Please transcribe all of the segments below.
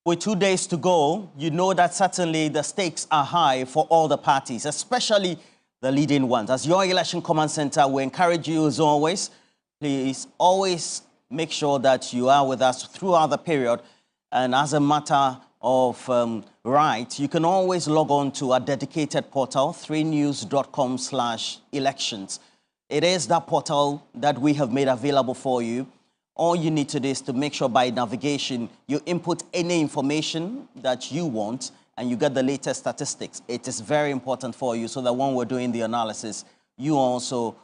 With 2 days to go, you know that certainly the stakes are high for all the parties, especially the leading ones. As your election command center, we encourage you as always, please always make sure that you are with us throughout the period. And as a matter of right, you can always log on to our dedicated portal, 3news.com/elections. It is that portal that we have made available for you. All you need to do is to make sure by navigation you input any information that you want and you get the latest statistics. It is very important for you so that when we're doing the analysis, you also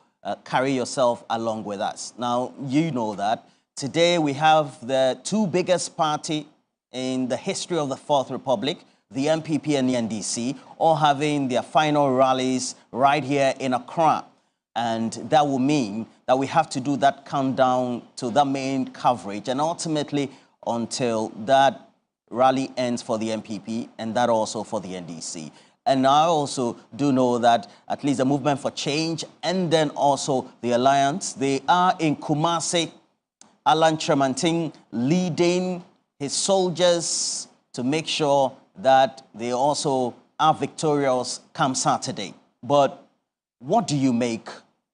carry yourself along with us. Now, you know that today we have the two biggest party in the history of the Fourth Republic, the MPP and the NDC, all having their final rallies right here in Accra. And that will mean that we have to do that countdown to the main coverage and ultimately until that rally ends for the MPP and that also for the NDC. And I also do know that at least the Movement for Change and then also the Alliance, they are in Kumasi, Alan Tremantin leading his soldiers to make sure that they also are victorious come Saturday. But what do you make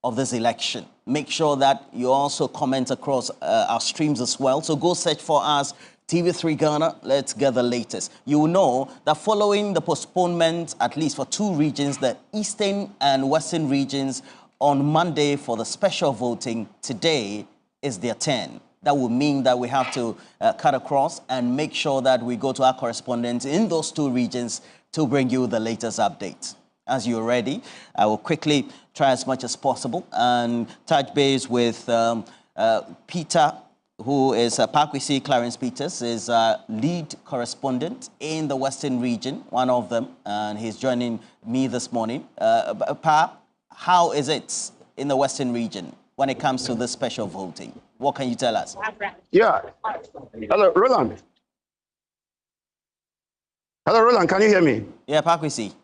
of this election? Make sure that you also comment across our streams as well. So go search for us, TV3 Ghana. Let's get the latest. You will know that following the postponement, at least for two regions, the Eastern and Western regions, on Monday for the special voting, today is their turn. That will mean that we have to cut across and make sure that we go to our correspondents in those two regions to bring you the latest updates. As you're ready, I will quickly try as much as possible and touch base with Peter, who is Pakwisi Clarence Peters, is lead correspondent in the Western region, one of them, and he's joining me this morning. Pa, how is it in the Western region when it comes to the special voting? What can you tell us? Yeah. Hello, Roland. Hello, Roland, can you hear me? Yeah, Pakwisi.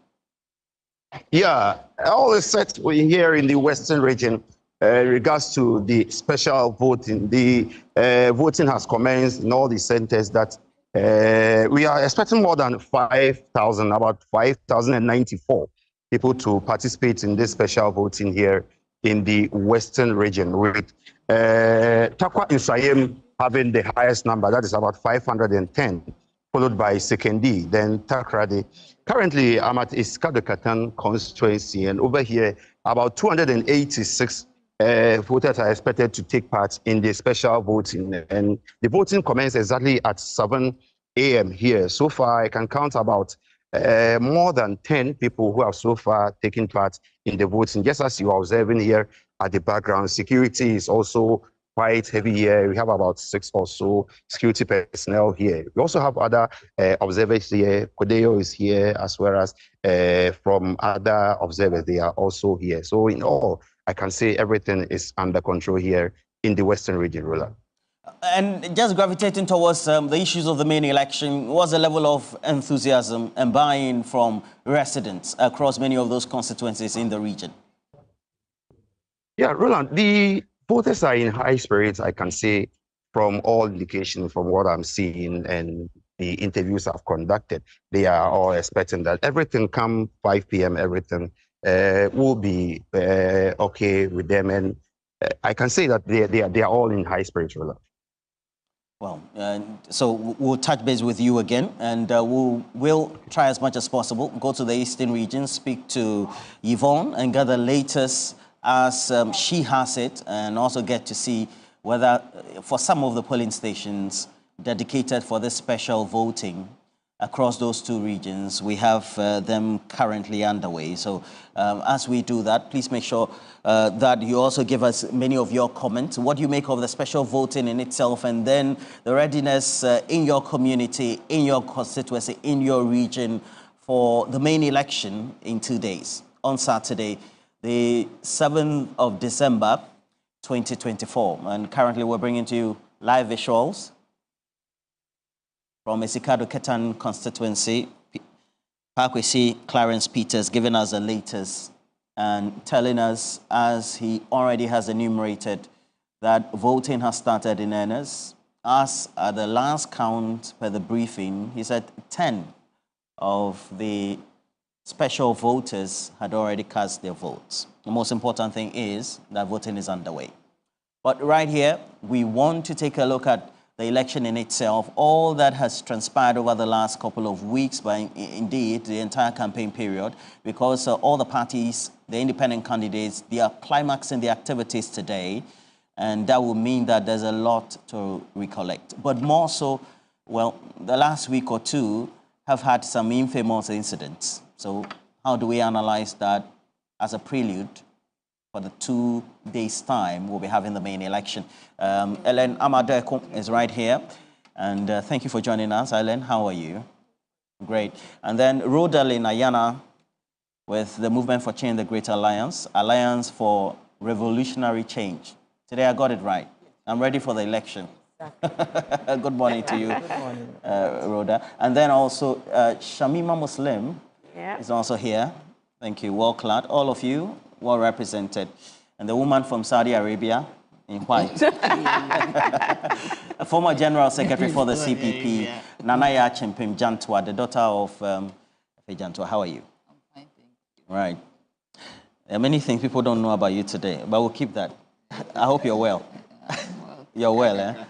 Yeah, all is set here in the Western region regards to the special voting. The voting has commenced in all the centers that we are expecting more than 5,000, about 5,094 people to participate in this special voting here in the Western region, with Takwa Insayem having the highest number, that is about 510, followed by Sekendi, then Takrade. Currently, I'm at Iskado Katan constituency, and over here, about 286 voters are expected to take part in the special voting. And the voting commences exactly at 7 a.m. here. So far, I can count about more than 10 people who have so far taken part in the voting. Just as you are observing here at the background, security is also quite heavy here. We have about 6 or so security personnel here. We also have other observers here. Kodeo is here, as well as from other observers, they are also here. So in all, I can say everything is under control here in the Western region, Roland. And just gravitating towards the issues of the main election, what's the level of enthusiasm and buy-in from residents across many of those constituencies in the region? Yeah, Roland, the voters are in high spirits, I can say, from all indications, from what I'm seeing and the interviews I've conducted. They are all expecting that everything come 5 p.m., everything will be okay with them. And I can say that they are all in high spirits, Roland. Well, so we'll touch base with you again, and we'll try as much as possible, go to the Eastern region, speak to Yvonne, and get the latest as she has it, and also get to see whether for some of the polling stations dedicated for this special voting across those two regions, we have them currently underway. So as we do that, please make sure that you also give us many of your comments. What do you make of the special voting in itself, and then the readiness in your community, in your constituency, in your region for the main election in 2 days, on Saturday, the 7th of December, 2024. And currently we're bringing to you live visuals from Isikado Ketan constituency. Pakwisi Clarence Peters giving us the latest and telling us, as he already has enumerated, that voting has started in earnest as at the last count per the briefing, he said 10 of the special voters had already cast their votes. The most important thing is that voting is underway. But right here, we want to take a look at the election in itself, all that has transpired over the last couple of weeks, but indeed the entire campaign period, because all the parties, the independent candidates, they are climaxing the activities today, and that will mean that there's a lot to recollect. But more so, well, the last week or two have had some infamous incidents. So how do we analyze that as a prelude for the 2 days' time we'll be having the main election? Ellen Amadeko is right here. And thank you for joining us. Ellen, how are you? Great. And then Rodalyn Ayana with the Movement for Change, the Great Alliance for Revolutionary Change. Today I got it right. I'm ready for the election. Exactly. Good morning to you, good morning. Rhoda. And then also Shamima Muslim is also here. Thank you. Well clad. All of you well represented. And the woman from Saudi Arabia in white. A former General Secretary for the CPP, Nanaya Chimpim Jantwa, the daughter of Jantwa. How are you? I'm fine, thank you. Right. There are many things people don't know about you today, but we'll keep that. I hope you're well. You're well, eh?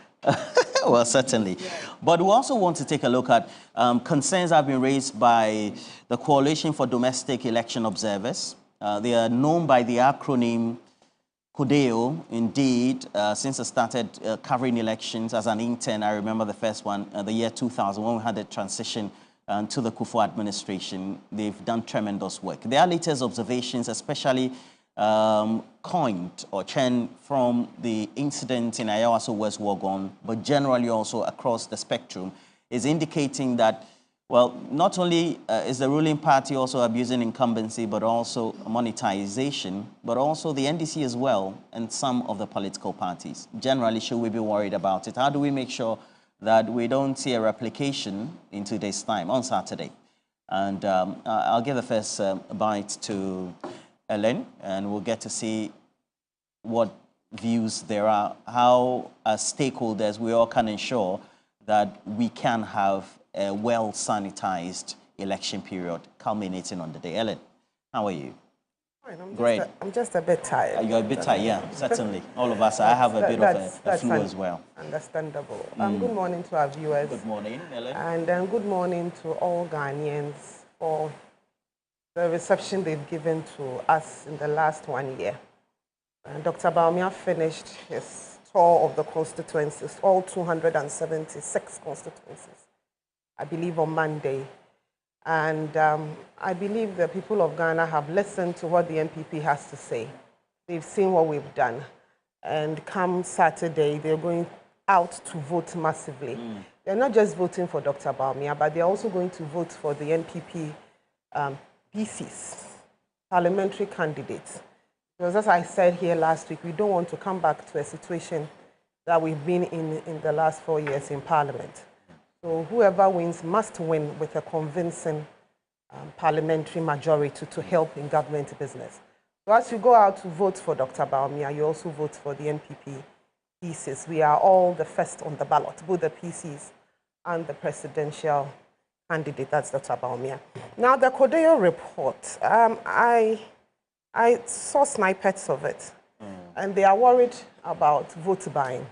Well, certainly. But we also want to take a look at concerns that have been raised by the Coalition for Domestic Election Observers. They are known by the acronym CODEO. Indeed, since I started covering elections as an intern, I remember the first one, the year 2000, when we had the transition to the Kufuor administration. They've done tremendous work. Their latest observations, especially coined or churned from the incident in Ayawaso West Wuogon, but generally also across the spectrum, is indicating that, well, not only is the ruling party also abusing incumbency, but also monetization, but also the NDC as well, and some of the political parties. Generally, should we be worried about it? How do we make sure that we don't see a replication in 2 days' time, on Saturday? And I'll give the first bite to Ellen, and we'll get to see what views there are, how as stakeholders we all can ensure that we can have a well-sanitized election period culminating on the day. Ellen, how are you? Fine, Great. I'm just a bit tired. You're a bit tired, yeah, certainly. All of us. I have a bit of a flu as well. Understandable. Good morning to our viewers. Good morning, Ellen. And good morning to all Ghanaians for the reception they've given to us in the last 1 year. Dr. Bawumia finished his tour of the constituencies, all 276 constituencies, I believe on Monday. And I believe the people of Ghana have listened to what the NPP has to say. They've seen what we've done. And come Saturday, they're going out to vote massively. They're not just voting for Dr. Bawumia, but they're also going to vote for the NPP PCs, parliamentary candidates. Because as I said here last week, we don't want to come back to a situation that we've been in the last 4 years in Parliament. So whoever wins must win with a convincing parliamentary majority to help in government business. So as you go out to vote for Dr. Bawumia, you also vote for the NPP PCs. We are all the first on the ballot, both the PCs and the presidential candidate, that's Dr. Bawumia. Now, the CODEO report, I saw snippets of it, and they are worried about vote buying.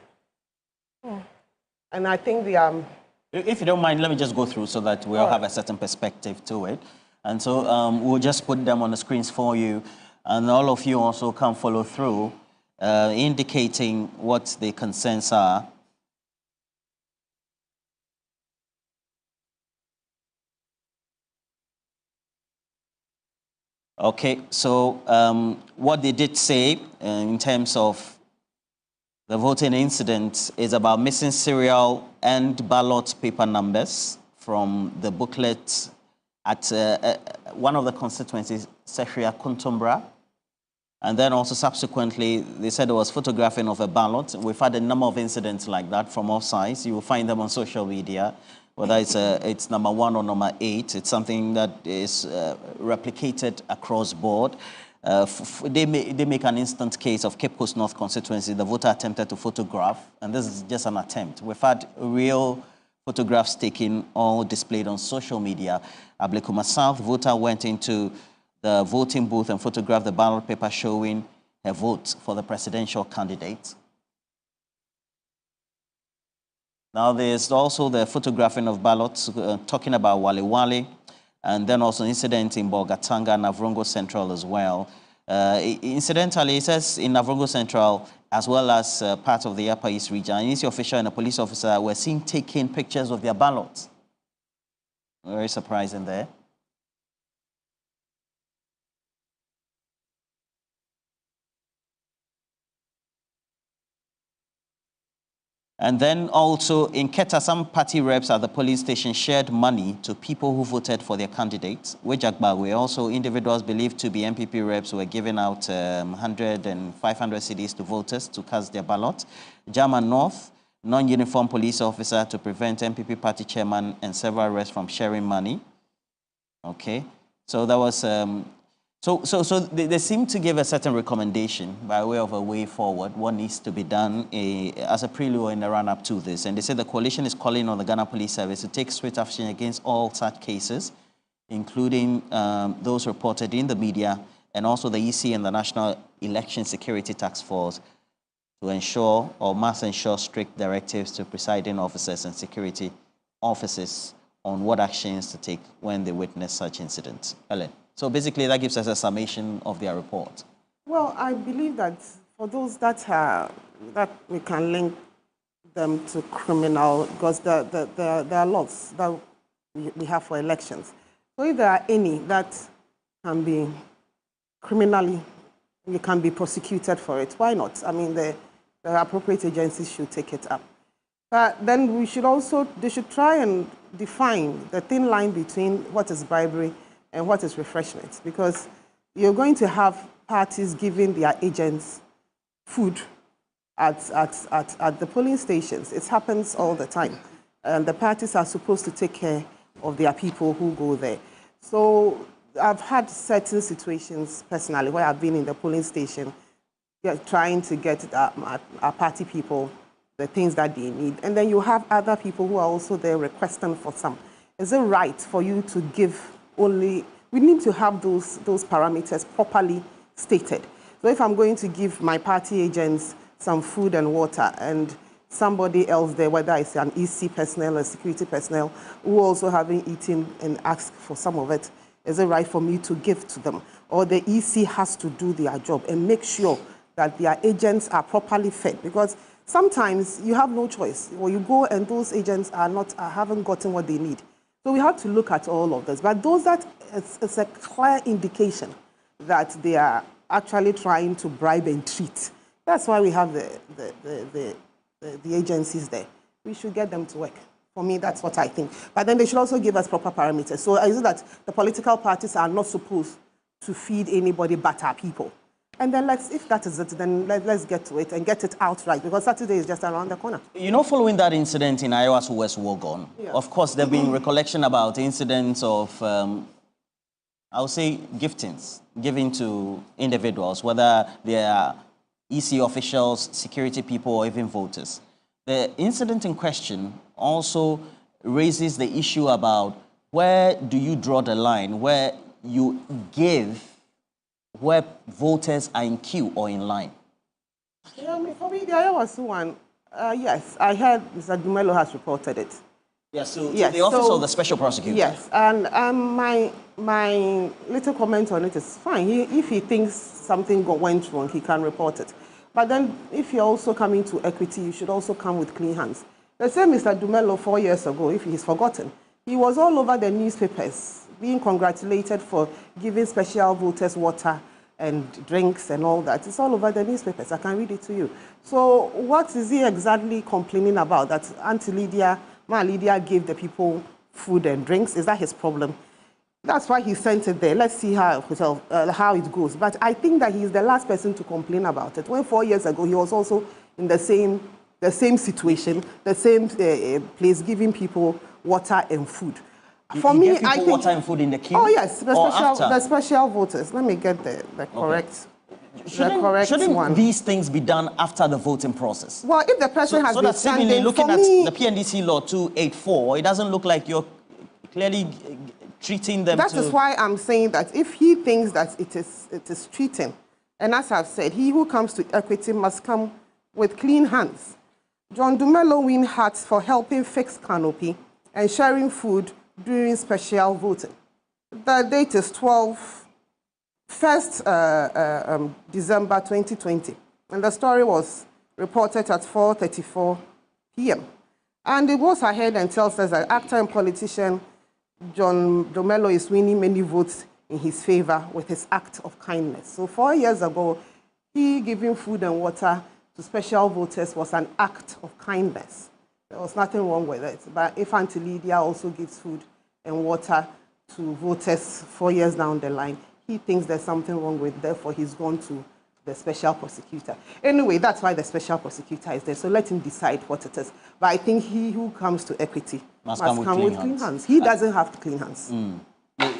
And I think they are... If you don't mind, let me just go through so that we all have a certain perspective to it. And so we'll just put them on the screens for you, and all of you also can follow through, indicating what the concerns are. Okay, so what they did say in terms of the voting incident is about missing serial and ballot paper numbers from the booklet at one of the constituencies, Sefria Kuntumbra. And then also subsequently, they said there was photographing of a ballot. We've had a number of incidents like that from all sides. You will find them on social media, whether it's number 1 or number 8. It's something that is replicated across board. They make an instant case of Cape Coast North constituency. The voter attempted to photograph, and this is just an attempt. We've had real photographs taken, all displayed on social media. Ablekuma South, voter went into the voting booth and photographed the ballot paper showing her vote for the presidential candidate. Now, there's also the photographing of ballots, talking about Wale Wale, and then also incident in Bolgatanga, Navrongo Central as well. Incidentally, it says in Navrongo Central, as well as part of the Upper East region, an EC official and a police officer were seen taking pictures of their ballots. Very surprising there. And then also in Keta, some party reps at the police station shared money to people who voted for their candidates. Wejagbawe, also individuals believed to be MPP reps were giving out 100 and 500 CDs to voters to cast their ballot. German North, non-uniform police officer to prevent MPP party chairman and several reps from sharing money. Okay, so that was... So they seem to give a certain recommendation by way of a way forward, what needs to be done as a prelude in the run-up to this. And they say the coalition is calling on the Ghana Police Service to take swift action against all such cases, including those reported in the media, and also the EC and the National Election Security Task Force to ensure or must ensure strict directives to presiding officers and security officers on what actions to take when they witness such incidents. Ellen. So basically, that gives us a summation of their report. Well, I believe that for those that we can link them to criminal, because there are laws that we have for elections. So if there are any that can be criminally, you can be prosecuted for it, why not? I mean, the appropriate agencies should take it up. But then they should try and define the thin line between what is bribery and what is refreshment, because you're going to have parties giving their agents food at the polling stations. It happens all the time. And the parties are supposed to take care of their people who go there. So I've had certain situations personally where I've been in the polling station trying to get our party people the things that they need. And then you have other people who are also there requesting for some. Is it right for you to give only? We need to have those parameters properly stated. So if I'm going to give my party agents some food and water and somebody else there, whether it's an EC personnel or security personnel, who also haven't eaten and ask for some of it, is it right for me to give to them? Or the EC has to do their job and make sure that their agents are properly fed? Because sometimes you have no choice. Or you go and those agents haven't gotten what they need. So we have to look at all of this. But those that it's a clear indication that they are actually trying to bribe and treat. That's why we have the agencies there. We should get them to work. For me, that's what I think. But then they should also give us proper parameters. So is it that the political parties are not supposed to feed anybody but our people? And then if that is it, then let's get to it and get it out right, because Saturday is just around the corner. You know, following that incident in Iowa's West Wogon, of course, there have been recollection about incidents of, I would say, giftings given to individuals, whether they are EC officials, security people, or even voters. The incident in question also raises the issue about where do you draw the line, where you give where voters are in queue or in line? Yeah, I mean, for me, the Iowa one, yes, I heard Mr. Dumelo has reported it. Yes, so the office of the special prosecutor. Yes, and my little comment on it is fine. If he thinks something went wrong, he can report it. But then if you're also coming to equity, you should also come with clean hands. The same Mr. Dumelo 4 years ago, if he's forgotten, he was all over the newspapers being congratulated for giving special voters water and drinks and all that. It's all over the newspapers. I can read it to you. So what is he exactly complaining about? That Auntie Lydia, Ma Lydia gave the people food and drinks? Is that his problem? That's why he sent it there. Let's see how it goes. But I think that he's the last person to complain about it. When 4 years ago, he was also in the same situation, the same place, giving people water and food. For me, I think water and food in the queue. Oh yes, the special voters. Let me get the correct. Shouldn't these things be done after the voting process? Well, if the person has been standing, looking at the PNDC law 284, it doesn't look like you're clearly treating them. That is why I'm saying that if he thinks that it is treating, and as I've said, he who comes to equity must come with clean hands. John Dumelo win hearts for helping fix canopy and sharing food during special voting. The date is 1st December 2020, and the story was reported at 4:34 p.m. And it goes ahead and tells us that actor and politician John Dumelo is winning many votes in his favor with his act of kindness. So 4 years ago, he giving food and water to special voters was an act of kindness. There was nothing wrong with it. But if Auntie Lydia also gives food and water to voters 4 years down the line, he thinks there's something wrong with it, therefore he's gone to the special prosecutor. Anyway, that's why the special prosecutor is there. So let him decide what it is. But I think he who comes to equity must come with clean hands. He doesn't have clean hands.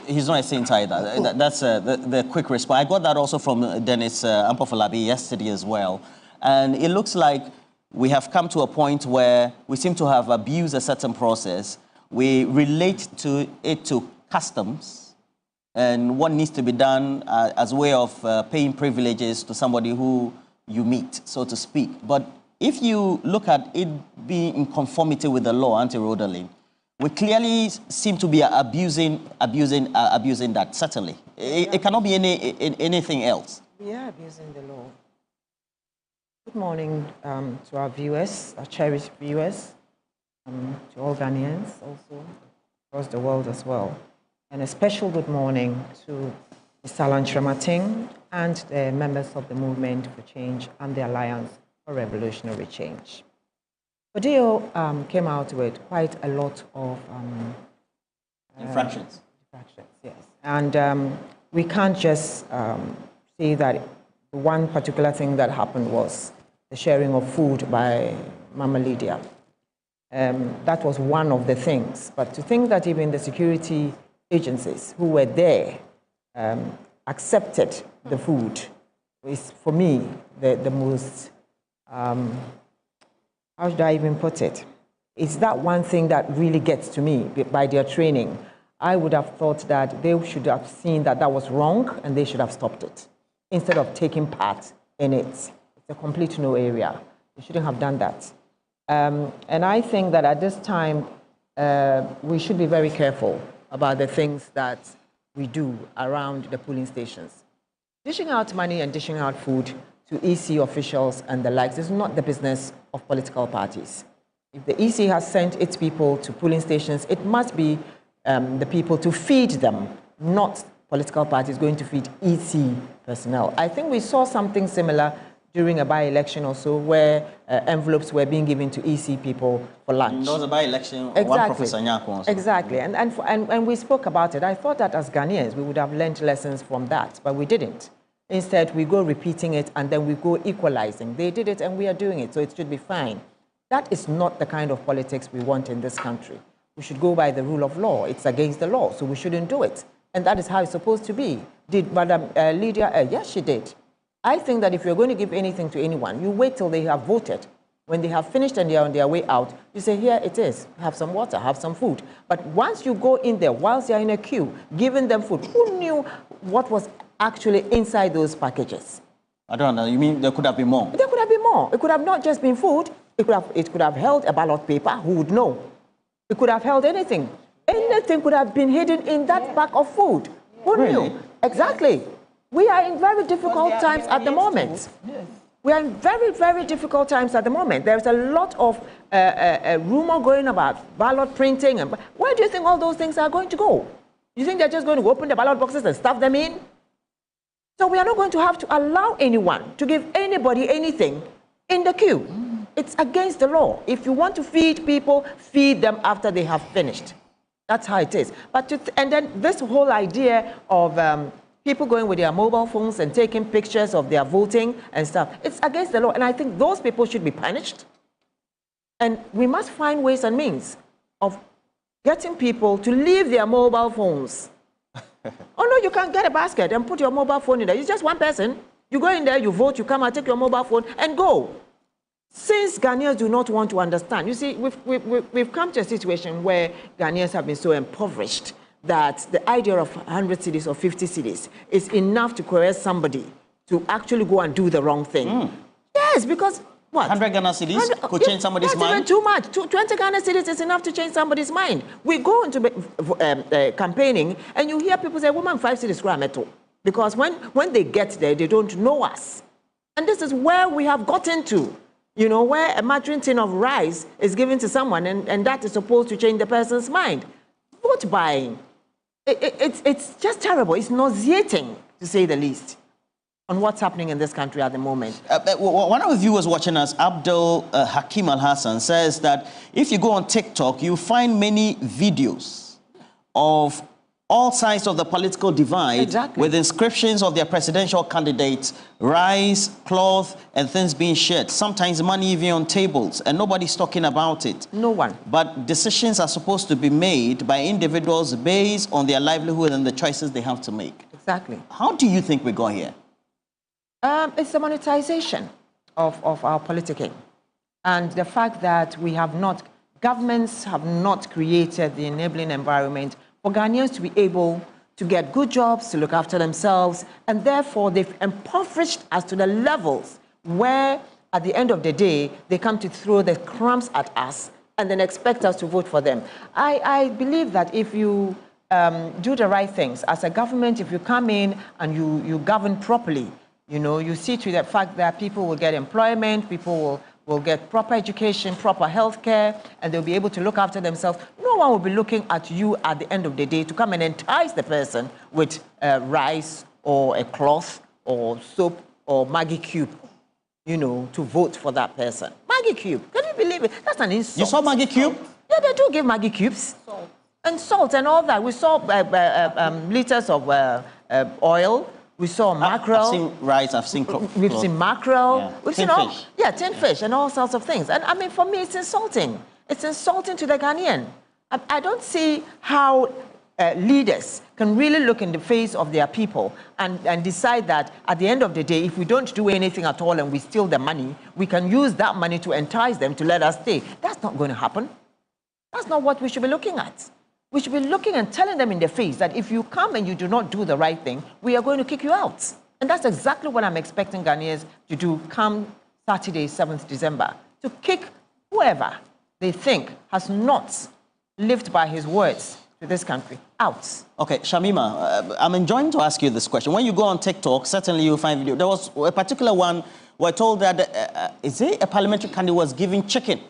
He's not a saint either. That's the quick response. I got that also from Dennis Ampofolabi yesterday as well. And it looks like we have come to a point where we seem to have abused a certain process. We relate to it to customs and what needs to be done as a way of paying privileges to somebody who you meet, so to speak. But if you look at it being in conformity with the law, anti-Rodaling, we clearly seem to be abusing that, certainly. It cannot be anything else. We are abusing the law. Good morning to our viewers, our cherished viewers, to all Ghanaians also, across the world as well. And a special good morning to Mr. Alan Shremating and the members of the Movement for Change and the Alliance for Revolutionary Change. Odeo came out with quite a lot of infractions. Yes. And we can't just say that one particular thing that happened was the sharing of food by Mama Lydia. That was one of the things. But to think that even the security agencies who were there accepted the food is, for me, the most, how should I even put it? It's that one thing that really gets to me by their training. I would have thought that they should have seen that that was wrong and they should have stopped it, instead of taking part in it. It's a complete no area. We shouldn't have done that. And I think that at this time, we should be very careful about the things that we do around the polling stations. Dishing out money and dishing out food to EC officials and the likes is not the business of political parties. If the EC has sent its people to polling stations, it must be the people to feed them, not political parties going to feed EC personnel. I think we saw something similar during a by-election or so, where envelopes were being given to EC people for lunch. There was a by-election, exactly. One Professor Nyako also. Exactly, and we spoke about it. I thought that as Ghanaians, we would have learned lessons from that, but we didn't. Instead, we go repeating it, and then we go equalizing. They did it, and we are doing it, so it should be fine. That is not the kind of politics we want in this country. We should go by the rule of law. It's against the law, so we shouldn't do it. And that is how it's supposed to be. Did Madam Lydia? Yes, she did. I think that if you're going to give anything to anyone, you wait till they have voted. When they have finished and they are on their way out, you say, here it is. Have some water, have some food. But once you go in there, whilst they're in a queue, giving them food, who knew what was actually inside those packages? I don't know. You mean there could have been more? There could have been more. It could have not just been food. It could have held a ballot paper. Who would know? It could have held anything. Anything could have been hidden in that bag of food. Who knew? Exactly. We are in very difficult times at the moment. We are in very, very difficult times at the moment. There's a lot of rumor going about ballot printing. And where do you think all those things are going to go? You think they're just going to open the ballot boxes and stuff them in? So we are not going to have to allow anyone to give anybody anything in the queue. It's against the law. If you want to feed people, feed them after they have finished. That's how it is. And then this whole idea of people going with their mobile phones and taking pictures of their voting and stuff, it's against the law. And I think those people should be punished. And we must find ways and means of getting people to leave their mobile phones. Oh no, you can get a basket and put your mobile phone in there. It's just one person. You go in there, you vote, you come and take your mobile phone and go. Since Ghanaians do not want to understand, you see, we've come to a situation where Ghanaians have been so impoverished that the idea of 100 cities or 50 cities is enough to coerce somebody to actually go and do the wrong thing. Yes, because what? 100 Ghana cities could change somebody's mind? That's even too much. 20 Ghana cities is enough to change somebody's mind. We go into campaigning and you hear people say, woman, 5 cities, because when they get there, they don't know us. And this is where we have gotten to, you know, where a margarine tin of rice is given to someone and that is supposed to change the person's mind. Vote buying. It's just terrible. It's nauseating, to say the least, on what's happening in this country at the moment. One of the viewers watching us, Abdul Hakim Al-Hassan, says that if you go on TikTok, you find many videos of all sides of the political divide with inscriptions of their presidential candidates, rice, cloth, and things being shared. Sometimes money even on tables, and nobody's talking about it. No one. But decisions are supposed to be made by individuals based on their livelihood and the choices they have to make. Exactly. How do you think we got here? It's the monetization of our politicking. And the fact that governments have not created the enabling environment for Ghanaians to be able to get good jobs, to look after themselves, and therefore they've impoverished us to the levels where, at the end of the day, they come to throw the crumbs at us and then expect us to vote for them. I believe that if you do the right things, as a government, if you come in and you govern properly, you know, you see to the fact that people will get employment, people will get proper education, proper health care, and they'll be able to look after themselves. No one will be looking at you at the end of the day to come and entice the person with rice or a cloth or soap or Maggie cube, you know, to vote for that person. Maggie cube, can you believe it? That's an insult. You saw Maggie cube? Yeah, they do give Maggie cubes. Salt. And salt and all that. We saw liters of oil. We saw mackerel. I've seen rice, I've seen cloth. We've seen mackerel. Yeah. We've tin seen all, fish. yeah, tin fish and all sorts of things. And I mean, for me, it's insulting. It's insulting to the Ghanaian. I don't see how leaders can really look in the face of their people and decide that at the end of the day, if we don't do anything at all and we steal the money, we can use that money to entice them to let us stay. That's not going to happen. That's not what we should be looking at. We should be looking and telling them in the face that if you come and you do not do the right thing, we are going to kick you out. And that's exactly what I'm expecting Ghanaians to do come Saturday, 7th December, to kick whoever they think has not lived by his words to this country out. Okay, Shamima, I'm enjoying to ask you this question. When you go on TikTok, certainly you'll find video. There was a particular one where told that, is it a parliamentary candidate was giving chicken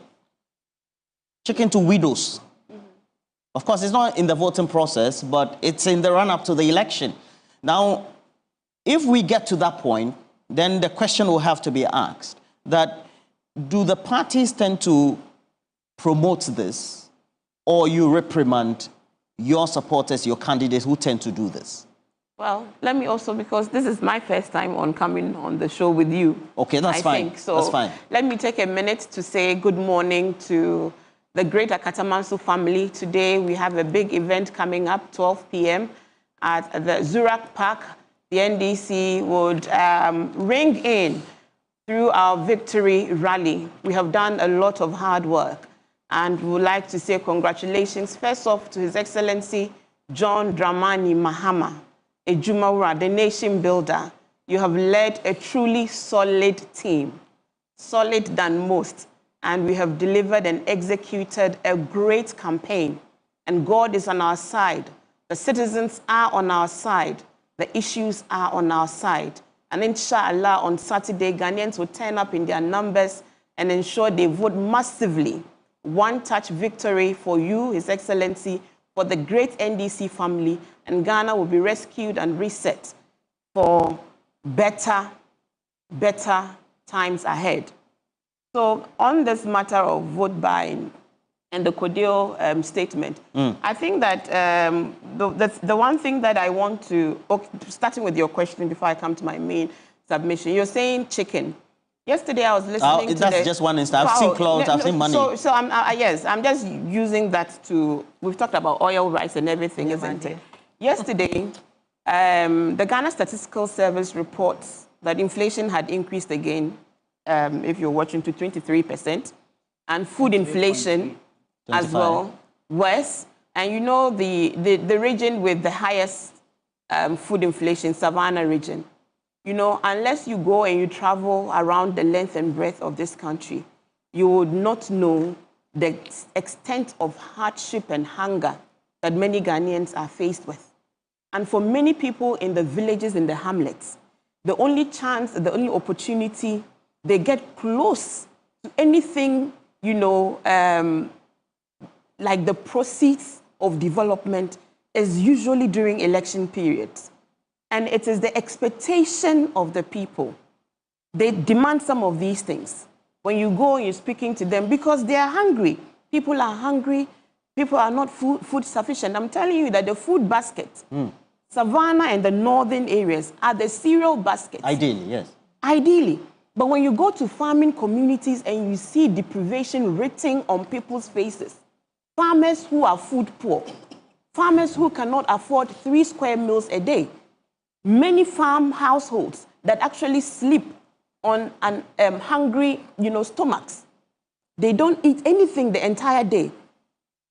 to widows? Of course, it's not in the voting process, but it's in the run-up to the election. Now, if we get to that point, then the question will have to be asked that do the parties tend to promote this, or you reprimand your supporters, your candidates who tend to do this? Well, let me also, because this is my first time on coming on the show with you. Okay, that's fine. So that's fine. Let me take a minute to say good morning to the great Akatamansu family. Today we have a big event coming up, 12 p.m. at the Zurak Park. The NDC would ring in through our victory rally. We have done a lot of hard work, and we would like to say congratulations first off to His Excellency John Dramani Mahama, Ejumawura, the nation builder. You have led a truly solid team, solid than most. And we have delivered and executed a great campaign. And God is on our side. The citizens are on our side. The issues are on our side. And inshallah, on Saturday, Ghanaians will turn up in their numbers and ensure they vote massively. One-touch victory for you, His Excellency, for the great NDC family. And Ghana will be rescued and reset for better times ahead. So on this matter of vote buying and the Kodeo statement, I think that the one thing that I want to, starting with your question before I come to my main submission, you're saying chicken. Yesterday, I was listening to that's just one instance. I've seen clothes, I've seen money. So yes, I'm just using that to... We've talked about oil, rice, and everything, isn't it? Yesterday, the Ghana Statistical Service reports that inflation had increased again, if you're watching, to 23%, and food inflation as well, worse. And you know, the region with the highest food inflation, Savannah region, you know, unless you go and you travel around the length and breadth of this country, you would not know the extent of hardship and hunger that many Ghanaians are faced with. And for many people in the villages, in the hamlets, the only chance, the only opportunity they get close to anything, you know, like the proceeds of development is usually during election periods. And it is the expectation of the people. They demand some of these things. When you go and you're speaking to them, because they are hungry. People are hungry. People are not food sufficient. I'm telling you that the food basket, Savannah and the northern areas are the cereal baskets. Ideally, yes. Ideally. But when you go to farming communities and you see deprivation written on people's faces, farmers who are food poor, farmers who cannot afford 3 square meals a day, many farm households that actually sleep on hungry, you know, stomachs. They don't eat anything the entire day.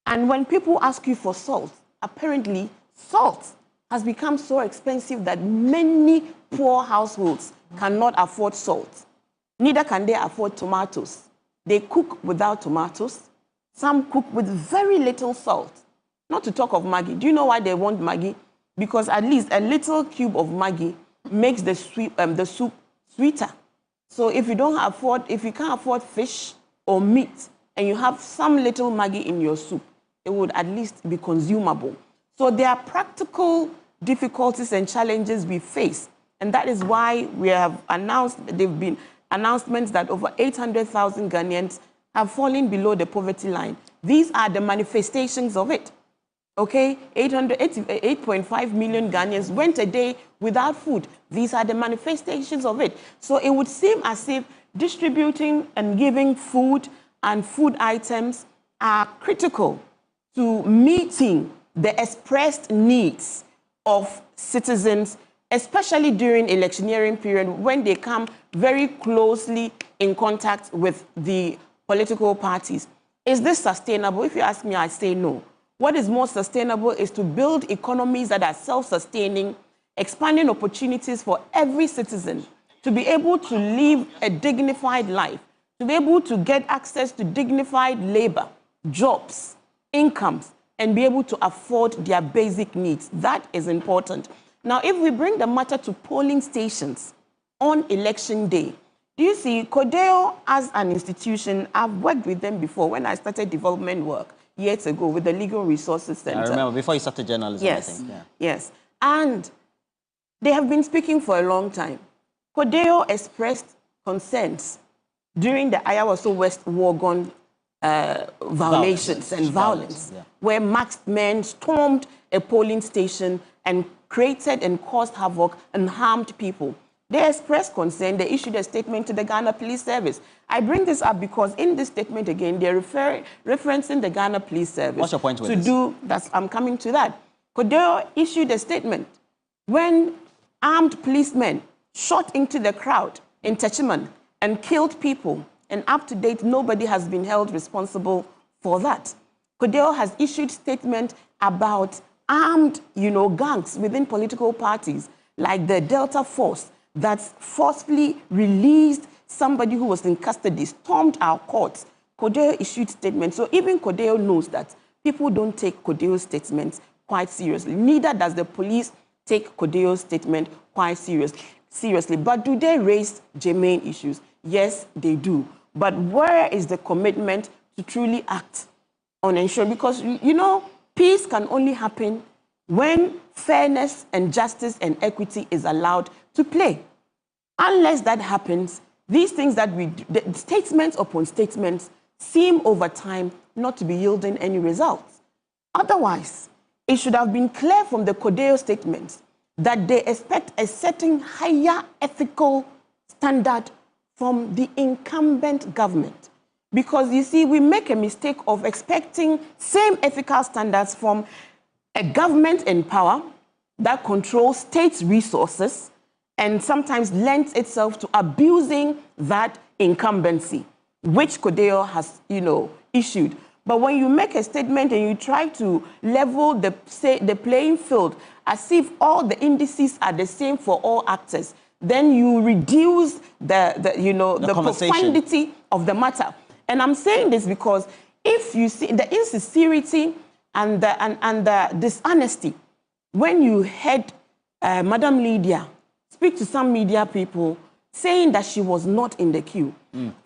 And when people ask you for salt, apparently salt has become so expensive that many poor households cannot afford salt. Neither can they afford tomatoes. They cook without tomatoes. Some cook with very little salt. Not to talk of Maggi. Do you know why they want Maggi? Because at least a little cube of Maggi makes the soup sweeter. So if you can't afford fish or meat, and you have some little Maggi in your soup, it would at least be consumable. So there are practical difficulties and challenges we face. And that is why we have announced, there have been announcements that over 800,000 Ghanaians have fallen below the poverty line. These are the manifestations of it. Okay, 8.5 million Ghanaians went a day without food. These are the manifestations of it. So it would seem as if distributing and giving food and food items are critical to meeting the expressed needs of citizens, especially during electioneering period when they come very closely in contact with the political parties. Is this sustainable? If you ask me, I say no. What is more sustainable is to build economies that are self-sustaining, expanding opportunities for every citizen to be able to live a dignified life, to be able to get access to dignified labor, jobs, incomes, and be able to afford their basic needs. That is important. Now, if we bring the matter to polling stations on election day, do you see, CODEO as an institution, I've worked with them before when I started development work years ago with the Legal Resources Center. I remember, before you started journalism, yes, I think. Yeah. Yes, and they have been speaking for a long time. CODEO expressed concerns during the Ayawaso West Wagon violations and violence, yeah, where masked men stormed a polling station and created and caused havoc and harmed people. They expressed concern. They issued a statement to the Ghana Police Service. I bring this up because in this statement again, they're referencing the Ghana Police Service. What's your point with this? I'm coming to that. CODEO issued a statement when armed policemen shot into the crowd in Techiman and killed people. And up to date, nobody has been held responsible for that. CODEO has issued statement about armed, gangs within political parties, like the Delta Force, that forcefully released somebody who was in custody, stormed our courts. CODEO issued statements. So even CODEO knows that people don't take CODEO's statements quite seriously. Neither does the police take CODEO's statement quite seriously. But do they raise germane issues? Yes, they do. But where is the commitment to truly act on ensuring? Because, peace can only happen when fairness and justice and equity is allowed to play. Unless that happens, these things that we do, the statements upon statements, seem over time not to be yielding any results. Otherwise, it should have been clear from the CODEO statements that they expect a certain higher ethical standard from the incumbent government. Because you see, we make a mistake of expecting same ethical standards from a government in power that controls state resources and sometimes lends itself to abusing that incumbency, which Kodeo has, issued. But when you make a statement and you try to level the playing field as if all the indices are the same for all actors, then you reduce the profundity of the matter. And I'm saying this because if you see the insincerity and the dishonesty, when you heard Madam Lydia speak to some media people saying that she was not in the queue,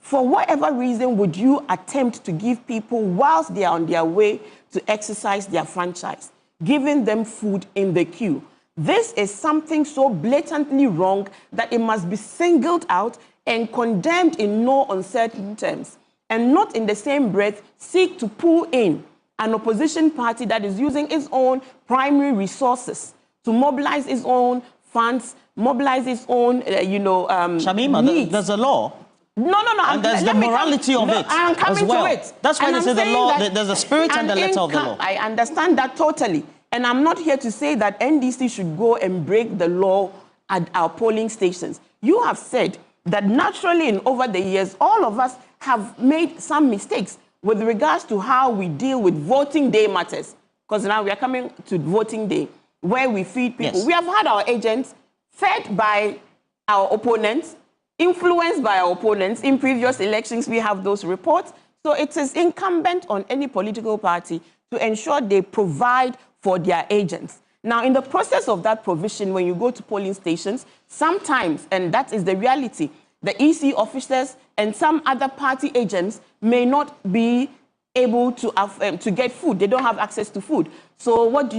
for whatever reason would you attempt to give people, whilst they are on their way to exercise their franchise, giving them food in the queue? This is something so blatantly wrong that it must be singled out and condemned in no uncertain terms, and not in the same breath seek to pull in an opposition party that is using its own primary resources to mobilize its own funds, mobilize its own, Shamima, needs. there's a law. No. And there's the morality of it I'm coming as well. to it. That's why And they I'm say the saying law, that there's a spirit and the letter of the law. I understand that totally. And I'm not here to say that NDC should go and break the law at our polling stations. You have said that naturally and over the years, all of us have made some mistakes with regards to how we deal with voting day matters. Because now we are coming to voting day, where we feed people. Yes. We have had our agents fed by our opponents, influenced by our opponents. In previous elections, we have those reports. So it is incumbent on any political party to ensure they provide for their agents. Now, in the process of that provision, when you go to polling stations, sometimes, and that is the reality, the EC officers and some other party agents may not be able to get food. They don't have access to food. So what do?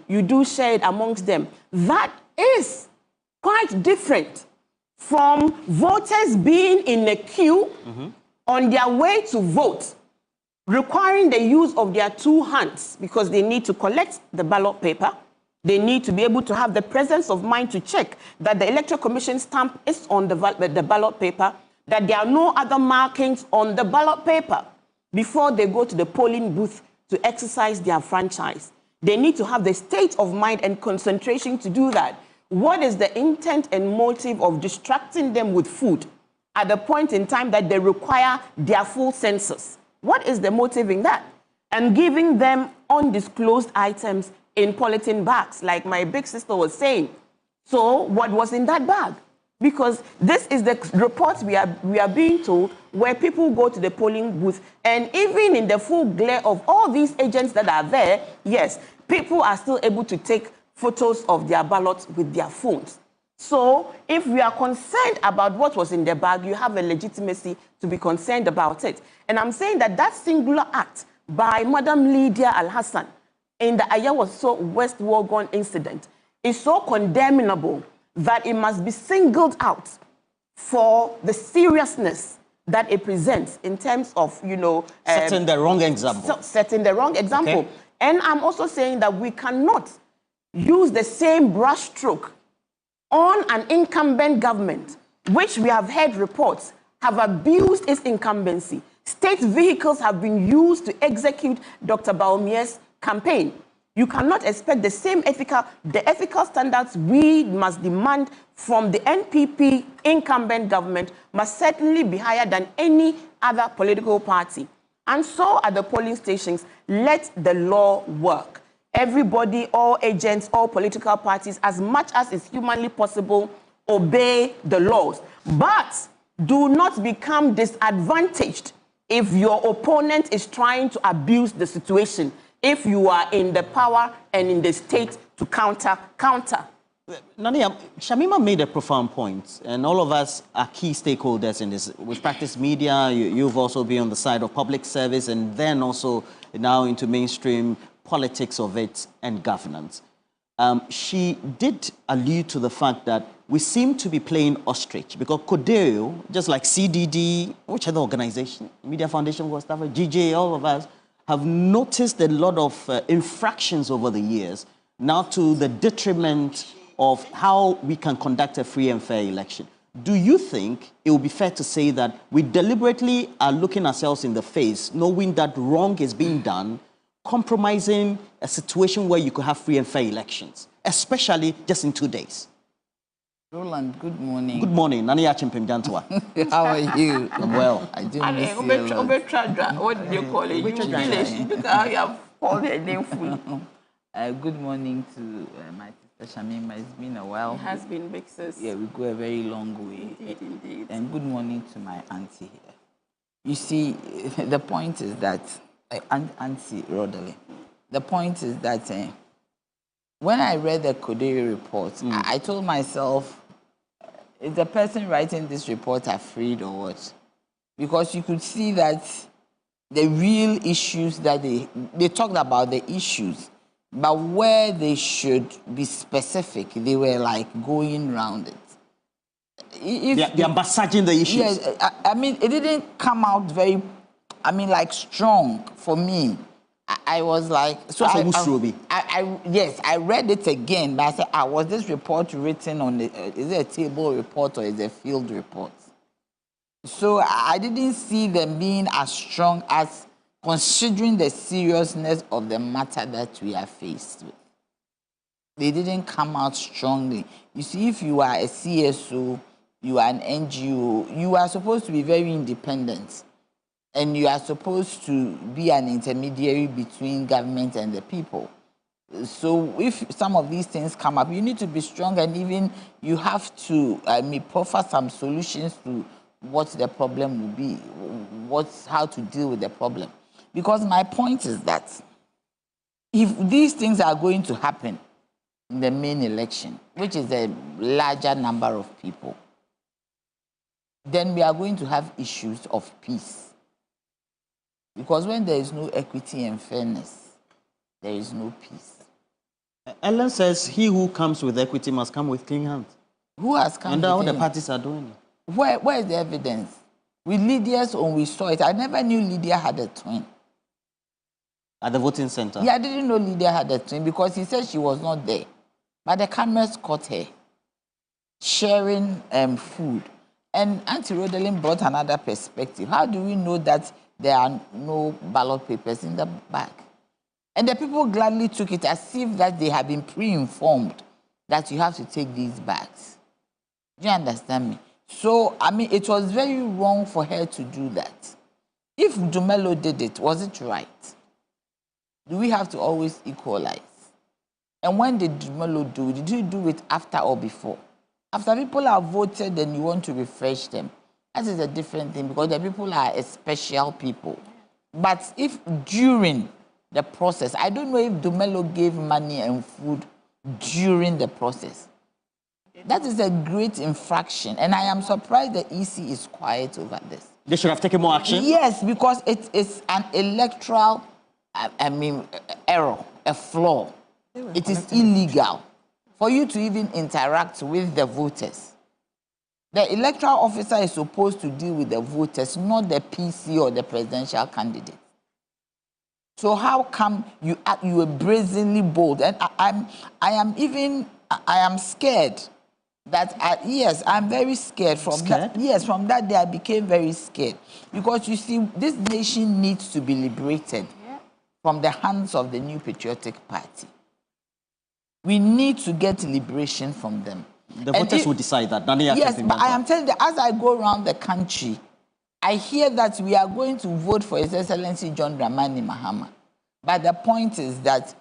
You do share it amongst them. That is quite different from voters being in a queue on their way to vote, requiring the use of their two hands because they need to collect the ballot paper. They need to be able to have the presence of mind to check that the Electoral Commission stamp is on the ballot paper, that there are no other markings on the ballot paper before they go to the polling booth to exercise their franchise. They need to have the state of mind and concentration to do that. What is the intent and motive of distracting them with food at the point in time that they require their full census? What is the motive in that? And giving them undisclosed items in polythene bags, like my big sister was saying. So what was in that bag? Because this is the report we are being told, where people go to the polling booth, and even in the full glare of all these agents that are there, yes, people are still able to take photos of their ballots with their phones. So if we are concerned about what was in the bag, you have a legitimacy to be concerned about it. And I'm saying that that singular act by Madam Lydia Al-Hassan in the Ayawaso West Wuogon incident is so condemnable that it must be singled out for the seriousness that it presents in terms of, setting the wrong example. Setting the wrong example. Okay. And I'm also saying that we cannot use the same brushstroke on an incumbent government, which we have heard reports have abused its incumbency. State vehicles have been used to execute Dr. Bawumia's campaign. You cannot expect the same ethical standards we must demand from the NPP incumbent government must certainly be higher than any other political party. And so at the polling stations, let the law work. Everybody, all agents, all political parties, as much as is humanly possible, obey the laws. But do not become disadvantaged if your opponent is trying to abuse the situation, if you are in the power and in the state to counter. Nania, Shamima made a profound point, and all of us are key stakeholders in this. We've practiced media, you've also been on the side of public service, and then also now into mainstream politics of it and governance. She did allude to the fact that we seem to be playing ostrich, because Kodeo, just like CDD, which other organization, Media Foundation for Staff, GJ, all of us, have noticed a lot of infractions over the years, now to the detriment of how we can conduct a free and fair election. do you think it would be fair to say that we deliberately are looking ourselves in the face, knowing that wrong is being done, compromising a situation where you could have free and fair elections, especially just in 2 days? Roland, good morning. Good morning. Nani Achimpim Jantwa. How are you? I'm well. I do miss you a lot. What did you call it? You village. Look how you have called her name full. Good morning to my sister Shamima. It's been a while. It has been big, sis. Yeah, we go a very long way. Indeed. And good morning to my auntie here. You see, the point is that, Auntie Rodley, the point is that when I read the Koderi report, I told myself, is the person writing this report afraid or what? Because you could see that the real issues that they talked about the issues, but where they should be specific, they were like going around it. They're massaging the issues. Yes, I mean, it didn't come out very, like strong for me. I was like, so yes, I read it again, but I said, was this report written on is it a table report or is it a field report? So I didn't see them being as strong as considering the seriousness of the matter that we are faced with. They didn't come out strongly. You see, if you are a CSO, you are an NGO, you are supposed to be very independent. And you are supposed to be an intermediary between government and the people. So if some of these things come up, you need to be strong, and even you have to proffer some solutions to what the problem will be, how to deal with the problem. Because my point is that if these things are going to happen in the main election, which is a larger number of people, then we are going to have issues of peace. Because when there is no equity and fairness, there is no peace. Ellen says he who comes with equity must come with clean hands. Who has come and with all the him? parties are doing it. Where is the evidence? With Lydia's own, we saw it. I never knew Lydia had a twin. At the voting center? Yeah, I didn't know Lydia had a twin because he said she was not there. But the cameras caught her sharing food. And Auntie Rodelin brought another perspective. How do we know that there are no ballot papers in the bag? And the people gladly took it as if that they had been pre-informed that you have to take these bags. Do you understand me? So, I mean, it was very wrong for her to do that. If Dumelo did it, was it right? Do we have to always equalize? And when did Dumelo do it? Did he do it after or before? After people have voted, then you want to refresh them. That is a different thing because the people are a special people. But if during the process, I don't know if Dumelo gave money and food during the process. That is a great infraction. And I am surprised the EC is quiet over this. They should have taken more action? Yes, because it is an electoral, error, a flaw. It is illegal for you to even interact with the voters. The electoral officer is supposed to deal with the voters, not the PC or the presidential candidate. So how come you were brazenly bold? And I am scared that, yes, I'm very scared from that. Yes, from that day I became very scared. Because you see, this nation needs to be liberated from the hands of the New Patriotic Party. We need to get liberation from them. The voters will decide that. Yes, but I am telling you, as I go around the country, I hear that we are going to vote for His Excellency John Dramani Mahama. But the point is that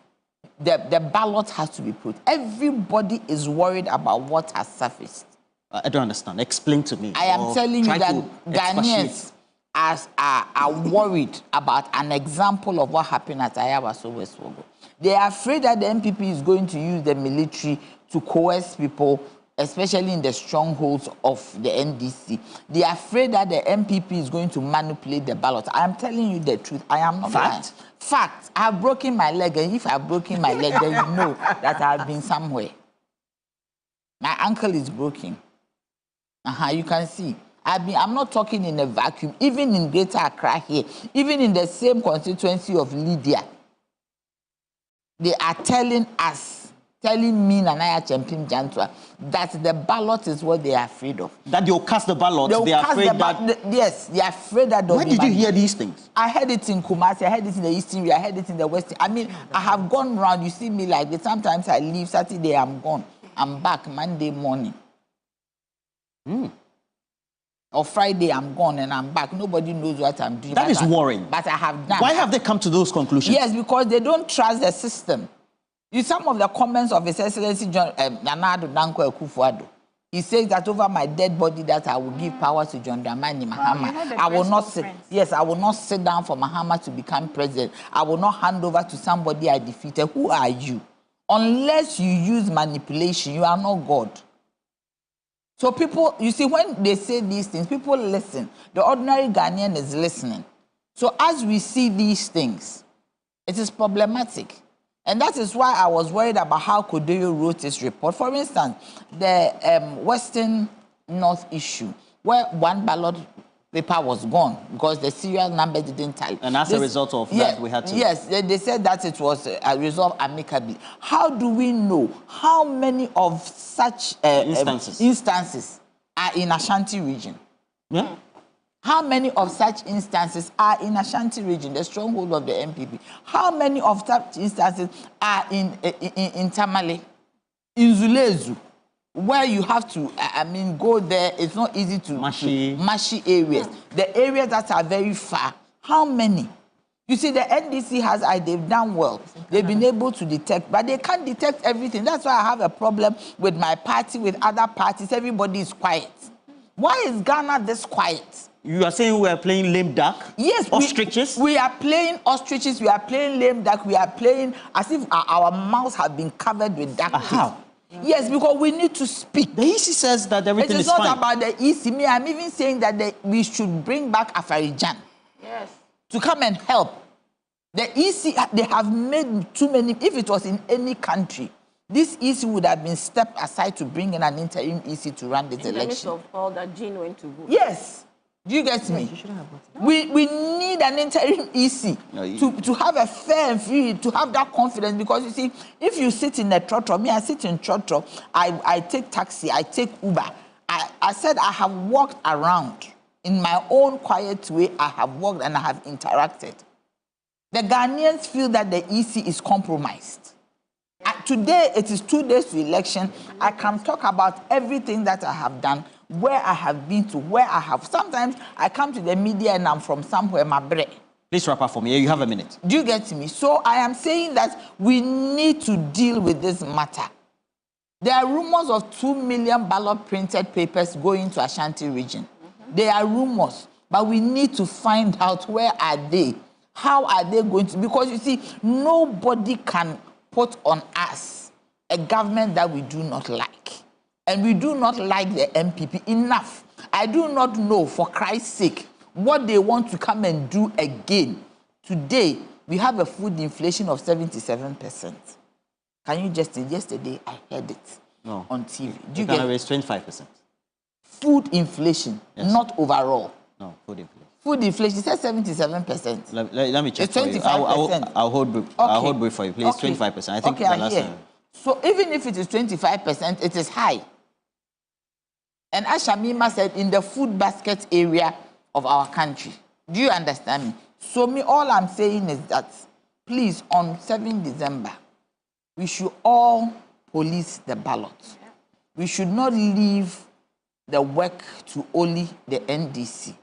the ballot has to be put. Everybody is worried about what has surfaced. I don't understand. Explain to me. I am telling you that Ghanaians are worried about an example of what happened at Ayawaso Westwogo. They are afraid that the MPP is going to use the military to coerce people, especially in the strongholds of the NDC. They are afraid that the MPP is going to manipulate the ballot. I am telling you the truth. I am not lying. Fact. I have broken my leg, and if I have broken my leg, then you know that I have been somewhere. My ankle is broken. You can see. I'm not talking in a vacuum. Even in Greater Accra here, even in the same constituency of Lydia, they are telling us telling me Nanaya Champim Jantua that the ballot is what they are afraid of. That they'll cast the ballot. They are afraid that. Yes, they are afraid that. Where did you hear these things? I heard it in Kumasi, I heard it in the Eastern, I heard it in the Western. I mean, I have gone round. You see me like this. Sometimes I leave Saturday, I'm gone. I'm back Monday morning. Or Friday, I'm gone and I'm back. Nobody knows what I'm doing. That is worrying. But I have done. Why have they come to those conclusions? Yes, because they don't trust the system. Some of the comments of His Excellency John Nana Addo Dankwa Akufo-Addo, he says that over my dead body that I will give power to John Dramani Mahama. I will not sit. Yes, I will not sit down for Mahama to become president. I will not hand over to somebody I defeated. Who are you? Unless you use manipulation, you are not God. So people, you see, when they say these things, people listen. The ordinary Ghanaian is listening. So as we see these things, it is problematic. And that is why I was worried about how Kodeyo wrote this report. For instance, the Western North issue, where one ballot paper was gone because the serial number didn't tally. And as a result of that, we had to... Yes, they said that it was resolved amicably. How do we know how many of such instances are in Ashanti region? Yeah. How many of such instances are in Ashanti region, the stronghold of the MPP? How many of such instances are in Tamale, in Zulezu, where you have to, go there? It's not easy to... Mashi areas. The areas that are very far. How many? You see, the NDC has, they've done well. They've been able to detect, but they can't detect everything. That's why I have a problem with my party, with other parties. Everybody is quiet. Why is Ghana this quiet? You are saying we are playing lame duck? Yes. Ostriches? We are playing ostriches, we are playing lame duck, we are playing as if our mouths have been covered with duct tape. How? Yes, because we need to speak. The EC says that everything is fine. It is not about the EC. Me, I'm even saying that we should bring back Afarijan. Yes. To come and help. The EC, they have made too many. If it was in any country, this EC would have been stepped aside to bring in an interim EC to run this election. In the midst of all that, Jean went to vote. Yes. Do you get me? We need an interim EC to have a fair and free, to have that confidence. Because you see, if you sit in a trotro, me, I sit in trotro, I take taxi, I take Uber. I said I have walked around in my own quiet way. I have walked and I have interacted. The Ghanaians feel that the EC is compromised. Today, it is 2 days to election. I can talk about everything that I have done, where I have been to, where I have. Sometimes I come to the media and I'm from somewhere, my bread. Please wrap up for me. You have a minute. Do you get me? So I am saying that we need to deal with this matter. There are rumors of 2 million ballot printed papers going to Ashanti region. There are rumors, but we need to find out where are they, how are they going to, because you see, nobody can put on us a government that we do not like. And we do not like the MPP enough. I do not know, for Christ's sake, what they want to come and do again. Today, we have a food inflation of 77%. Can you just, yesterday I heard it on TV. Do you get it? It's 25%. Food inflation, yes. Not overall. No, food inflation. Food inflation, it says 77%. Let me check it's 25%. For you. I'll hold brief. Okay. I'll hold brief for you, please. Okay. 25%. I think the last time. So even if it is 25%, it is high. And as Shamima said, in the food basket area of our country. Do you understand me? So all I'm saying is that, please, on 7 December, we should all police the ballot. We should not leave the work to only the NDC.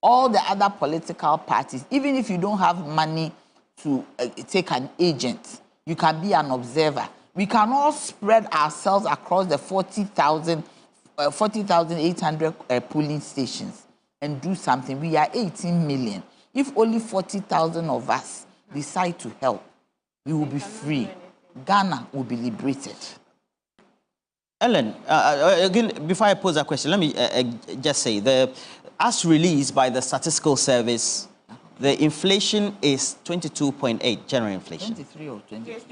All the other political parties, even if you don't have money to take an agent, you can be an observer. We can all spread ourselves across the 40,800 polling stations and do something. We are 18 million. If only 40,000 of us decide to help, we will be free. Ghana will be liberated. Ellen, again, before I pose that question, let me just say, as released by the Statistical Service, the inflation is 22.8, general inflation. 23 or 20? Yes,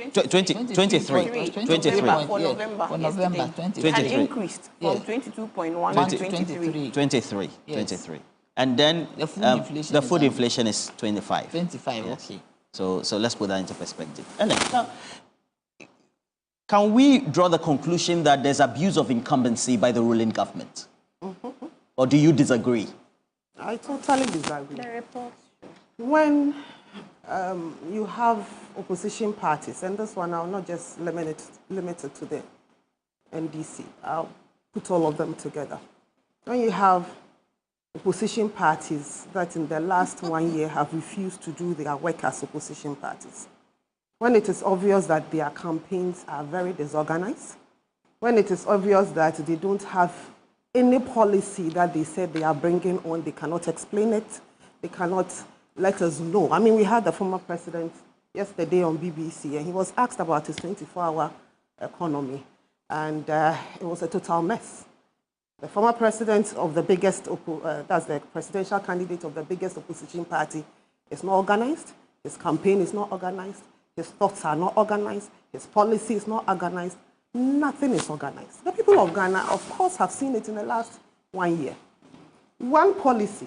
23. For November. For November, 23. It had increased from 22.1 to 23. 23. Yes. 23. And then the food inflation is 25. 25, yes. okay. So let's put that into perspective. Ellen, now, can we draw the conclusion that there's abuse of incumbency by the ruling government? Or do you disagree? I totally disagree. The report. When you have opposition parties, and this one I'll not just limited to the NDC, I'll put all of them together. When you have opposition parties that in the last 1 year have refused to do their work as opposition parties, when it is obvious that their campaigns are very disorganized, when it is obvious that they don't have any policy that they said they are bringing on, they cannot explain it, they cannot let us know. I mean, we had the former president yesterday on BBC, and he was asked about his 24-hour economy, and it was a total mess. The former president of the biggest, that's the presidential candidate of the biggest opposition party, is not organized, his campaign is not organized, his thoughts are not organized, his policy is not organized, nothing is organized. The people of Ghana, of course, have seen it in the last 1 year. One policy,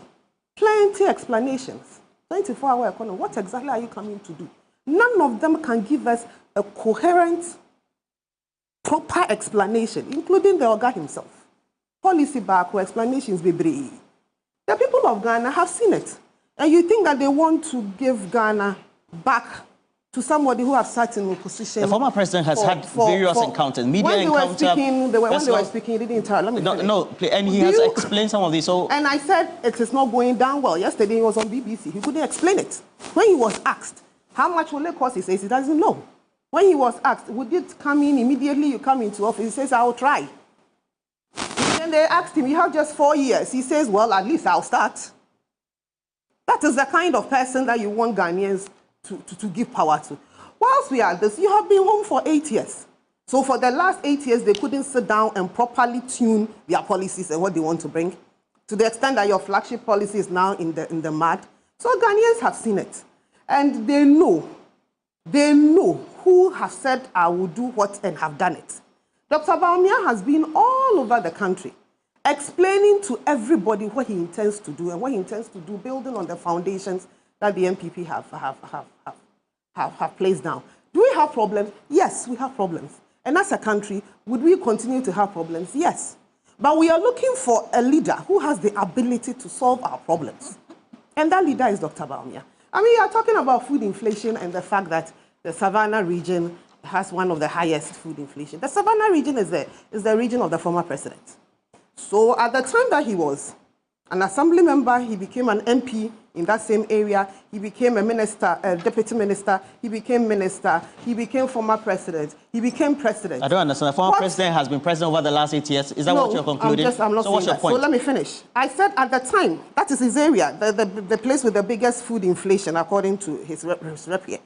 plenty explanations, 24-hour economy, what exactly are you coming to do? None of them can give us a coherent, proper explanation, including the Oga himself. Policy back or explanations be brave. The people of Ghana have seen it. And you think that they want to give Ghana back to somebody who has sat in opposition. The former president has had various encounters, media encounters. When they were speaking, he didn't tell. Let me finish. And he has explained some of this. So, and I said it is not going down well. Yesterday he was on BBC. He couldn't explain it. When he was asked how much will it cost, he says he doesn't know. When he was asked, would it come in immediately you come into office, he says, I'll try. And they asked him, you have just 4 years. He says, well, at least I'll start. That is the kind of person that you want Ghanaians to give power to. Whilst we are this, you have been home for 8 years. So for the last 8 years, they couldn't sit down and properly tune their policies and what they want to bring, to the extent that your flagship policy is now in the mud. So Ghanaians have seen it. And they know who have said, I will do what, and have done it. Dr. Bawumia has been all over the country explaining to everybody what he intends to do and what he intends to do, building on the foundations that the MPP have placed down. Do we have problems? Yes, we have problems. And as a country, would we continue to have problems? Yes. But we are looking for a leader who has the ability to solve our problems. And that leader is Dr. Bawumia. I mean, you are talking about food inflation and the fact that the Savannah region has one of the highest food inflation. The Savannah region is the region of the former president. So at the time that he was an assembly member, he became an MP in that same area. He became a minister, a deputy minister. He became minister. He became former president. He became president. I don't understand. The former president has been president over the last 8 years. Is that what you're concluding? I'm not so what's your point? So let me finish. I said at the time, that is his area, the place with the biggest food inflation, according to his rep here.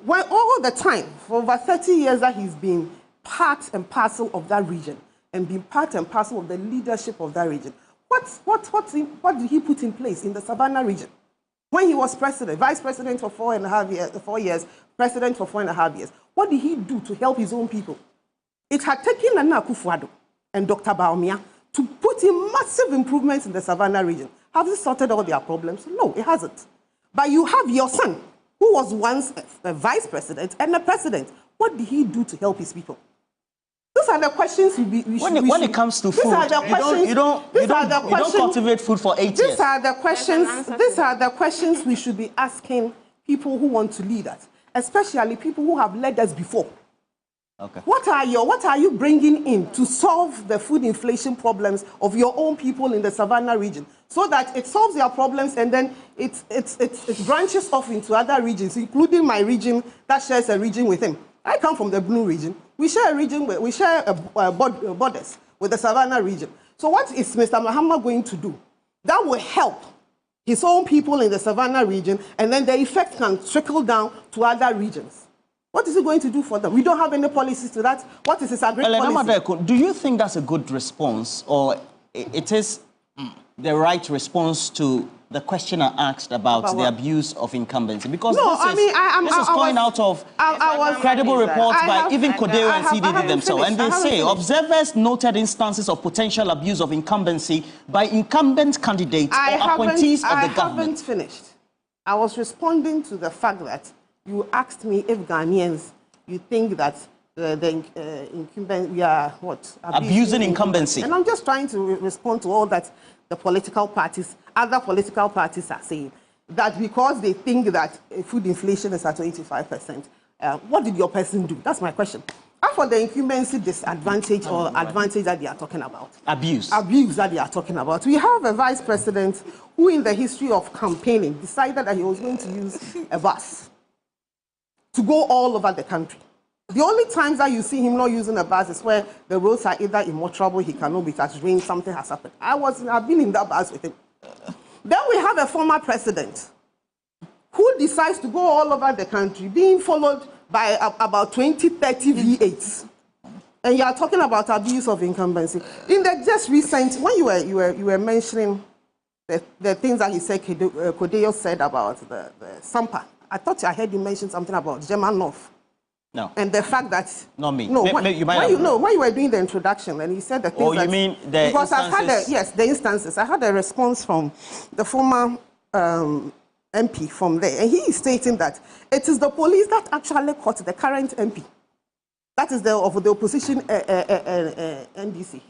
When all the time, for over 30 years that he's been part and parcel of that region and been part and parcel of the leadership of that region, what did he put in place in the Savannah region? When he was president, vice president for 4 years, president for 4.5 years, what did he do to help his own people? It had taken Nana Akufo-Addo and Dr. Bawumia to put in massive improvements in the Savannah region. Have they sorted all their problems? No, it hasn't. But you have your son, who was once a vice president and a president. What did he do to help his people? These are the questions when it comes to food, you don't cultivate food for 8 years. These are the questions we should be asking people who want to lead us, especially people who have led us before. Okay. What are you bringing in to solve the food inflation problems of your own people in the Savannah region, so that it solves their problems and then it branches off into other regions, including my region that shares a region with him. I come from the Blue region. We share a region. We share borders with the Savannah region. So what is Mr. Mahama going to do that will help his own people in the Savannah region, and then the effect can trickle down to other regions? What is he going to do for them? We don't have any policies to that. What is his agreement policy? Do you think that's a good response, or it is the right response to the questioner asked about the abuse of incumbency? Because this is coming out of credible reports by even Kodeo and CDD themselves. And they say observers noted instances of potential abuse of incumbency by incumbent candidates or appointees of the government. I haven't finished. I was responding to the fact that you asked me if Ghanaians, you think that the incumbent, we are what? Abusing incumbency. And I'm just trying to respond to all that the political parties, other political parties are saying. That because they think that food inflation is at 85%, what did your person do? That's my question. How for the incumbency disadvantage or advantage that they are talking about? Abuse. Abuse that they are talking about. We have a vice president who in the history of campaigning decided that he was going to use a bus to go all over the country. The only times that you see him not using a bus is where the roads are either immoderable, he cannot be, it has rained, something has happened. I've been in that bus with him. Then we have a former president who decides to go all over the country, being followed by about 20, 30 V8s. And you are talking about abuse of incumbency. In the just recent, when you were mentioning the things that he said, Kodeo said about the Sampa, I thought I heard you mention something about German North. No. And the fact that... Not me. No, when you were doing the introduction and you said the things you mean the because instances? the instances. I had a response from the former MP from there, and he is stating that it is the police that actually caught the current MP. That is of the opposition NDC.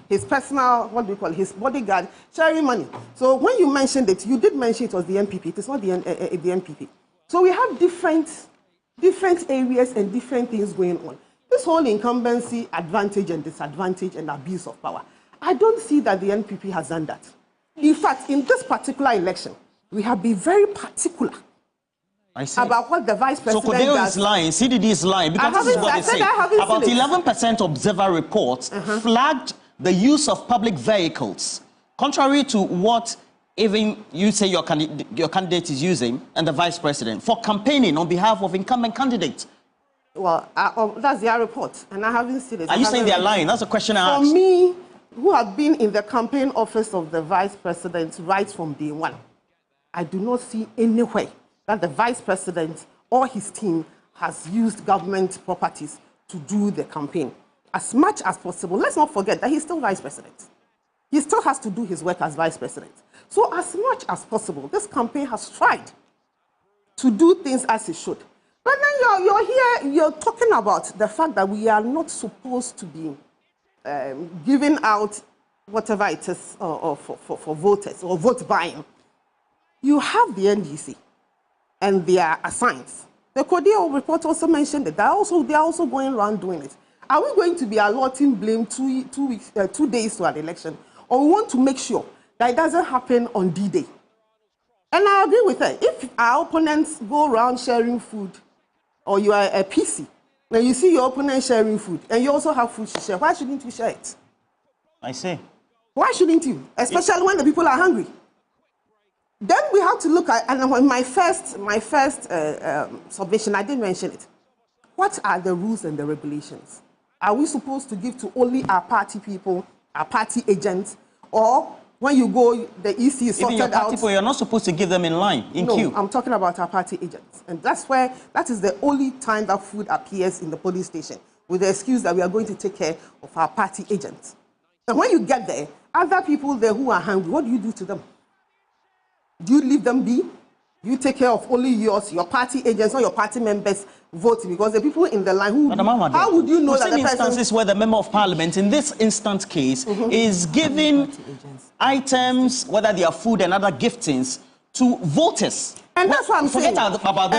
His personal, what do you call it, his bodyguard, sharing money. So when you mentioned it, you did mention it was the NPP. It is not the NPP. So we have different areas and different things going on. This whole incumbency, advantage and disadvantage and abuse of power. I don't see that the NPP has done that. In fact, in this particular election, we have been very particular about what the vice president does. So Kodeo is lying, CDD is lying, because this is what they say. About 11% observer reports flagged the use of public vehicles, contrary to what even you say your candidate is using and the vice president for campaigning on behalf of incumbent candidates. Well, that's their report, and I haven't seen it. Are you saying they're lying? That's a question I asked. For me, who have been in the campaign office of the vice president right from day one, I do not see anywhere that the vice president or his team has used government properties to do the campaign. As much as possible, let's not forget that he's still vice president. He still has to do his work as vice president. So as much as possible, this campaign has tried to do things as it should. But then you're here, you're talking about the fact that we are not supposed to be giving out whatever it is for voters or vote buying. You have the NDC and their assigns. The Kodeo report also mentioned that they are also going around doing it. Are we going to be allotting blame 2 days to an election? Or we want to make sure that it doesn't happen on D-Day? And I agree with her. If our opponents go around sharing food, or you are a PC, when you see your opponent sharing food, and you also have food to share, why shouldn't you share it? I see. Why shouldn't you? Especially when the people are hungry. Then we have to look at, and when my first submission, I didn't mention it. What are the rules and the regulations? Are we supposed to give to only our party people, our party agents, or when you go, the EC is sorted out? Even your party people, you're not supposed to give them in line, in queue. No, I'm talking about our party agents. And that is the only time that food appears in the police station, with the excuse that we are going to take care of our party agents. And when you get there, other people there who are hungry, what do you do to them? Do you leave them be? You take care of only yours, your party agents, or your party members voting, because the people in the line who... How would you know that the person... instances where the member of parliament, in this instant case, is giving items, whether they are food and other giftings, to voters. And that's what I'm saying. Forget about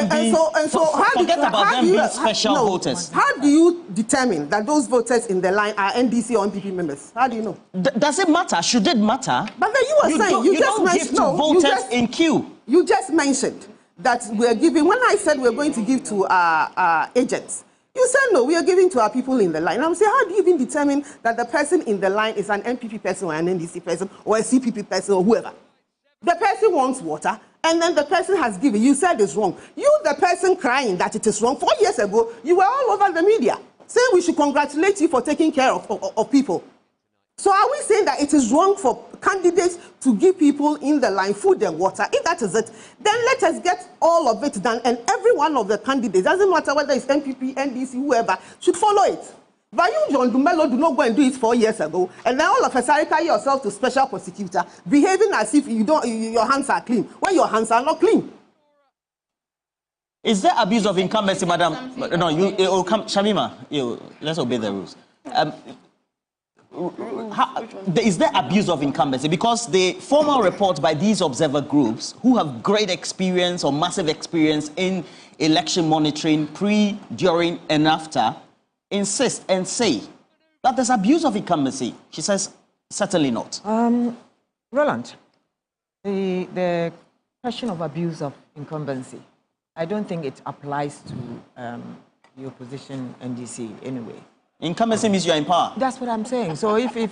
them being special voters. How do you determine that those voters in the line are NDC or NPP members? How do you know? Does it matter? Should it matter? But then you were saying... You just mentioned voters in queue. You just mentioned that we're giving... When I said we're going to give to our agents, you said no, we are giving to our people in the line. I'm saying, how do you even determine that the person in the line is an NPP person or an NDC person or a CPP person or whoever? The person wants water, and then the person has given. You said it's wrong. You, the person crying that it is wrong, 4 years ago, you were all over the media saying we should congratulate you for taking care of people. So are we saying that it is wrong for candidates to give people in the line food and water? If that is it, then let us get all of it done, and every one of the candidates, doesn't matter whether it's NPP, NDC, whoever, should follow it. But you, John Dumelo, do not go and do it 4 years ago, and then all of a sudden carry yourself to special prosecutor, behaving as if your hands are clean, when your hands are not clean. Is there abuse of incumbency, madam? No, it will come. Shamima, let's obey the rules. Is there abuse of incumbency? Because the formal report by these observer groups, who have great experience or massive experience in election monitoring, pre, during, and after, insist and say that there's abuse of incumbency. She says, certainly not. Roland, the question of abuse of incumbency, I don't think it applies to the opposition NDC anyway. Incumbency means you're in power. That's what I'm saying. So if maybe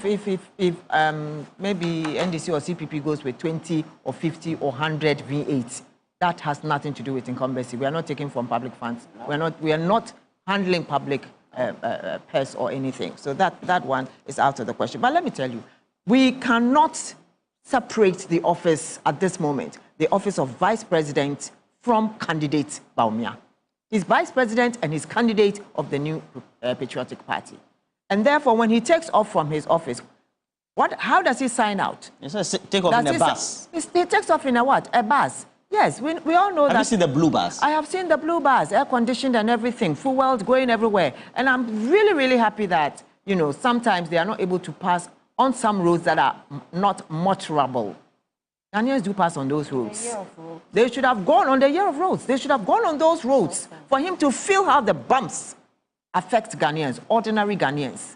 NDC or CPP goes with 20 or 50 or 100 V8, that has nothing to do with incumbency. We are not taking from public funds. We are not handling public purse or anything. So that one is out of the question. But let me tell you, we cannot separate the office at this moment, the office of Vice President, from candidate Bawumia. He's Vice President and he's candidate of the new Patriotic Party. And therefore, when he takes off from his office, how does he sign out? He says take off in a bus. He takes off in a what? A bus. Yes, we all know that. Have you seen the blue bus? I have seen the blue bus, air-conditioned and everything, fueled, going everywhere. And I'm really, really happy that, sometimes they are not able to pass on some roads that are not motorable. Ghanaians do pass on those roads. They should have gone on the year of roads. They should have gone on those roads for him to feel how the bumps affect Ghanaians, ordinary Ghanaians.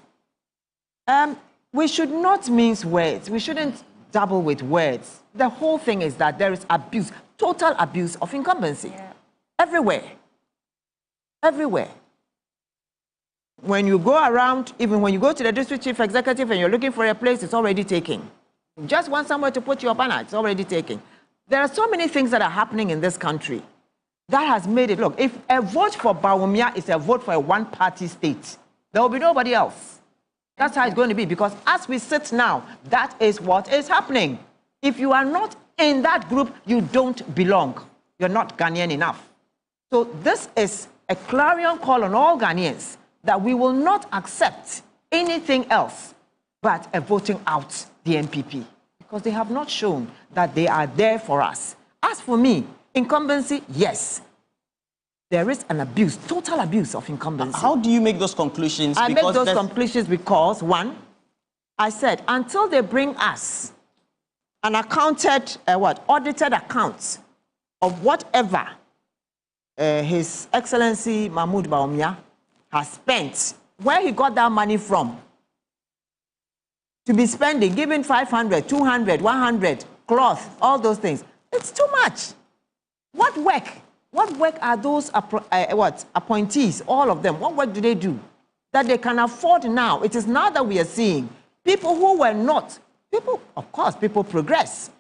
We should not mince words. We shouldn't dabble with words. The whole thing is that there is abuse, total abuse of incumbency. Yeah. Everywhere. Everywhere. When you go around, even when you go to the district chief executive and you're looking for a place, it's already taken. You just want somewhere to put your banner, it's already taken. There are so many things that are happening in this country that has made it, look, if a vote for Bawumia is a vote for a one-party state, there will be nobody else. That's how it's going to be, because as we sit now, that is what is happening. If you are not in that group, you don't belong. You're not Ghanaian enough. So this is a clarion call on all Ghanaians that we will not accept anything else but a voting out the NPP, because they have not shown that they are there for us. As for me, incumbency, yes. There is an abuse, total abuse of incumbency. How do you make those conclusions? I make those conclusions because, one, I said, until they bring us an audited accounts of whatever His Excellency Mahmoud Bawumia has spent, where he got that money from, to be spending, giving 500, 200, 100, cloth, all those things. It's too much. What work are those appointees, all of them? What work do they do that they can afford now? It is now that we are seeing people who were not. People, of course, people progress.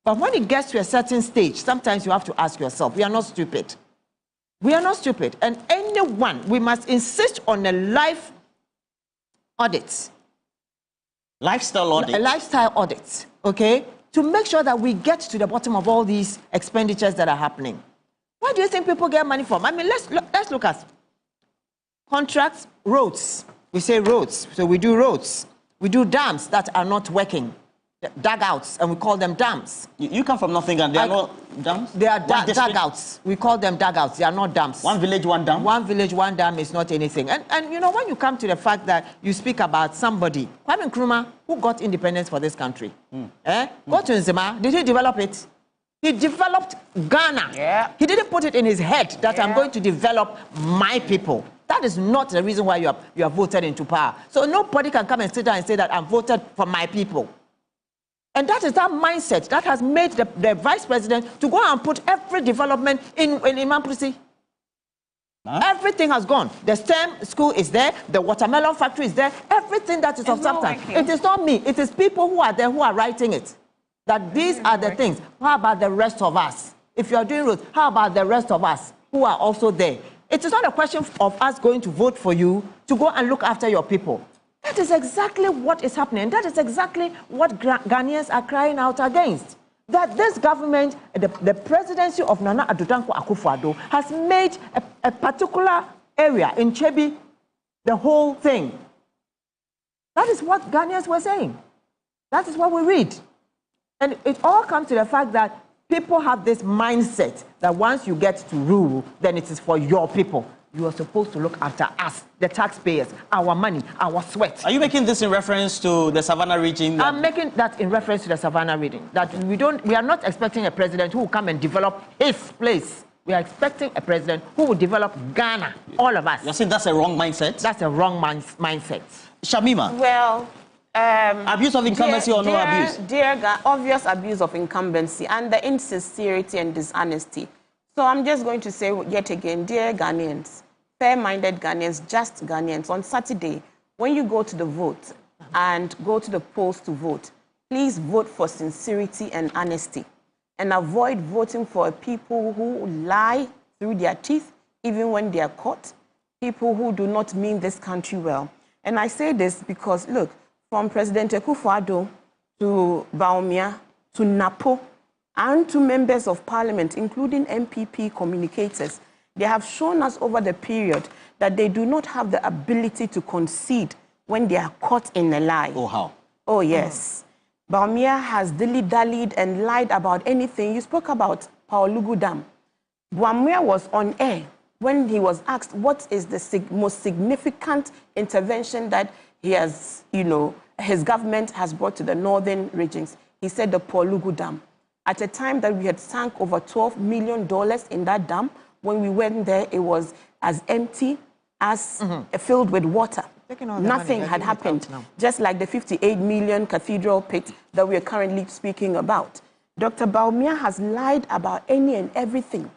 But when it gets to a certain stage, sometimes you have to ask yourself, we are not stupid. We are not stupid. And anyone, we must insist on a life audit. Lifestyle audit. A lifestyle audit, okay? To make sure that we get to the bottom of all these expenditures that are happening. Where do you think people get money from? I mean, let's look at contracts, roads. We say roads, so we do roads. We do dams that are not working, dugouts, and we call them dams. You come from Nottingham, they are not dams? They are dugouts. We call them dugouts. They are not dams. One village, one dam? One village, one dam is not anything. And when you come to the fact that you speak about somebody, Kwame Nkrumah, who got independence for this country, go to Nzema, did he develop it? He developed Ghana. Yeah. He didn't put it in his head that I'm going to develop my people. That is not the reason why you are voted into power. So nobody can come and sit down and say that I'm voted for my people. And that is that mindset that has made the vice president to go and put every development in Imampusi. Huh? Everything has gone. The STEM school is there. The watermelon factory is there. Everything that is of substance. It is not me. It is people who are there who are writing it. That these are the things. How about the rest of us? If you are doing roads, how about the rest of us who are also there? It is not a question of us going to vote for you to go and look after your people. That is exactly what is happening. That is exactly what Ghanaians are crying out against. That this government, the presidency of Nana Addo Dankwa Akufo-Addo, has made a particular area in Chebi the whole thing. That is what Ghanaians were saying. That is what we read. And it all comes to the fact that People have this mindset that once you get to rule, then it is for your people. You are supposed to look after us, the taxpayers, our money, our sweat. Are you making this in reference to the Savannah region? I'm making that in reference to the Savannah region. That we are not expecting a president who will come and develop his place. We are expecting a president who will develop Ghana, all of us. You're saying that's a wrong mindset? That's a wrong mindset. Shamima? Well, abuse of incumbency or no abuse? Obvious abuse of incumbency and the insincerity and dishonesty. So I'm just going to say yet again, dear Ghanaians, fair-minded Ghanaians, just Ghanaians, on Saturday, when you go to the vote and go to the polls to vote, please vote for sincerity and honesty and avoid voting for people who lie through their teeth, even when they are caught, people who do not mean this country well. And I say this because, look, from President Akufo-Addo to Bawumia to Napo and to members of parliament, including MPP communicators, they have shown us over the period that they do not have the ability to concede when they are caught in a lie. Oh, how? Oh, yes. Bawumia has dilly-dallied and lied about anything. You spoke about Paolugu Dam. Bawumia was on air when he was asked what is the most significant intervention that he has, his government has brought to the northern regions. He said the Paolugu Dam. At a time that we had sunk over $12 million in that dam, when we went there, it was as empty as filled with water. Nothing had happened, just like the 58 million cathedral pit that we are currently speaking about. Dr. Bawumia has lied about any and everything.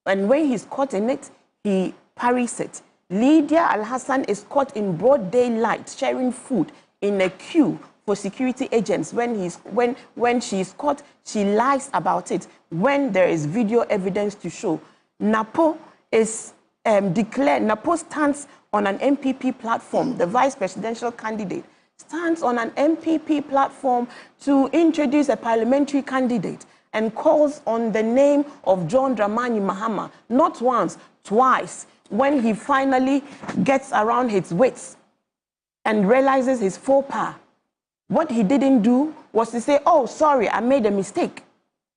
And when he's caught in it, he parries it. Lydia Al-Hassan is caught in broad daylight sharing food in a queue for security agents. When she's caught, she lies about it when there is video evidence to show. Napo is Napo stands on an MPP platform. The vice presidential candidate stands on an MPP platform to introduce a parliamentary candidate and calls on the name of John Dramani Mahama, not once, twice, when he finally gets around his wits and realizes his faux pas. What he didn't do was to say, oh, sorry, I made a mistake.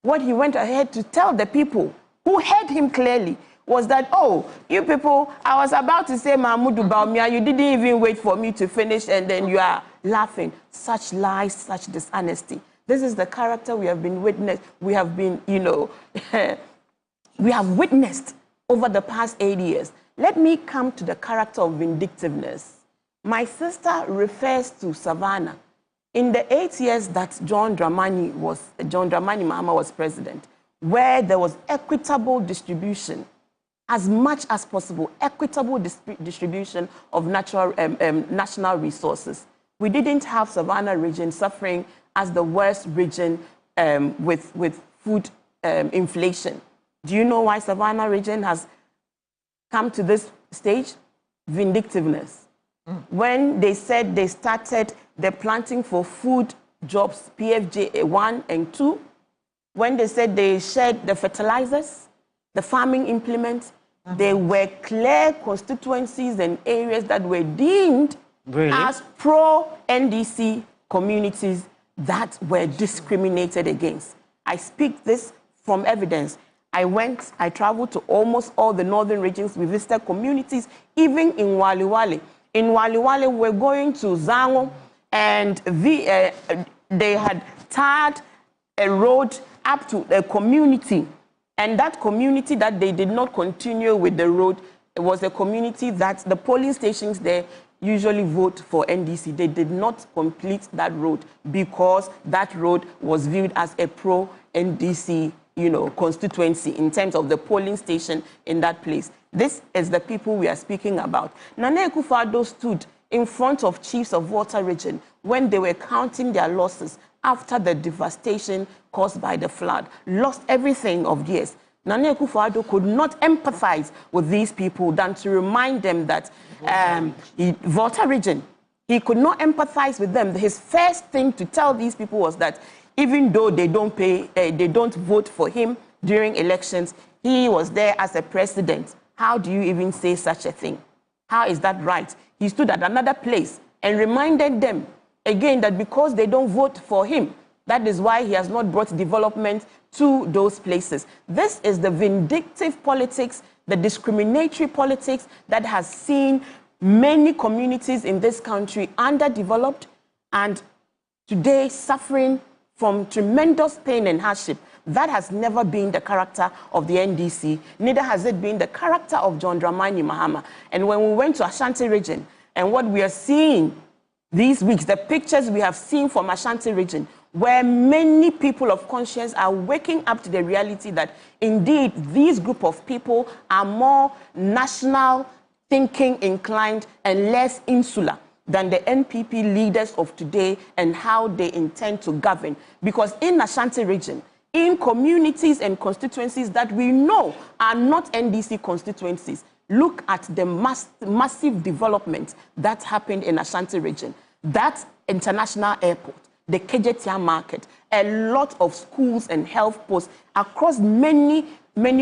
What he went ahead to tell the people who heard him clearly was that, oh, you people, I was about to say Mahmoud Bawumia, you didn't even wait for me to finish and then you are laughing. Such lies, such dishonesty. This is the character we have been witnessed, we have been, we have witnessed over the past 8 years. Let me come to the character of vindictiveness. My sister refers to Savannah. In the 8 years that John Dramani Mahama was president, where there was equitable distribution, as much as possible, equitable distribution of national resources. We didn't have Savannah region suffering as the worst region with food inflation. Do you know why Savannah region has come to this stage? Vindictiveness. When they said they started the planting for food jobs, PFJ 1 and 2, when they said they shared the fertilizers, the farming implements, there were clear constituencies and areas that were deemed as pro-NDC communities that were discriminated against. I speak this from evidence. I traveled to almost all the northern regions. We visited communities, even in Waliwali. In Waliwali, we're going to Zango, and they had tarred a road up to a community. And that community that they did not continue with the road, it was a community that the polling stations there usually vote for NDC. They did not complete that road because that road was viewed as a pro-NDC, constituency in terms of the polling station in that place. This is the people we are speaking about. Nana Akufo-Addo stood in front of chiefs of Volta region when they were counting their losses after the devastation caused by the flood, lost everything of theirs. Nana Akufo-Addo could not empathize with these people than to remind them that Volta region, he could not empathize with them. His first thing to tell these people was that even though they don't vote for him during elections, he was there as a president. How do you even say such a thing? How is that right? He stood at another place and reminded them again that because they don't vote for him, that is why he has not brought development to those places. This is the vindictive politics, the discriminatory politics that has seen many communities in this country underdeveloped and today suffering from tremendous pain and hardship. That has never been the character of the NDC, neither has it been the character of John Dramani Mahama. And when we went to Ashanti region, and what we are seeing these weeks, the pictures we have seen from Ashanti region, where many people of conscience are waking up to the reality that indeed these group of people are more national thinking inclined and less insular than the NPP leaders of today and how they intend to govern. Because in Ashanti region, in communities and constituencies that we know are not NDC constituencies, look at the massive development that happened in Ashanti region. That international airport, the Kejetia market, a lot of schools and health posts across many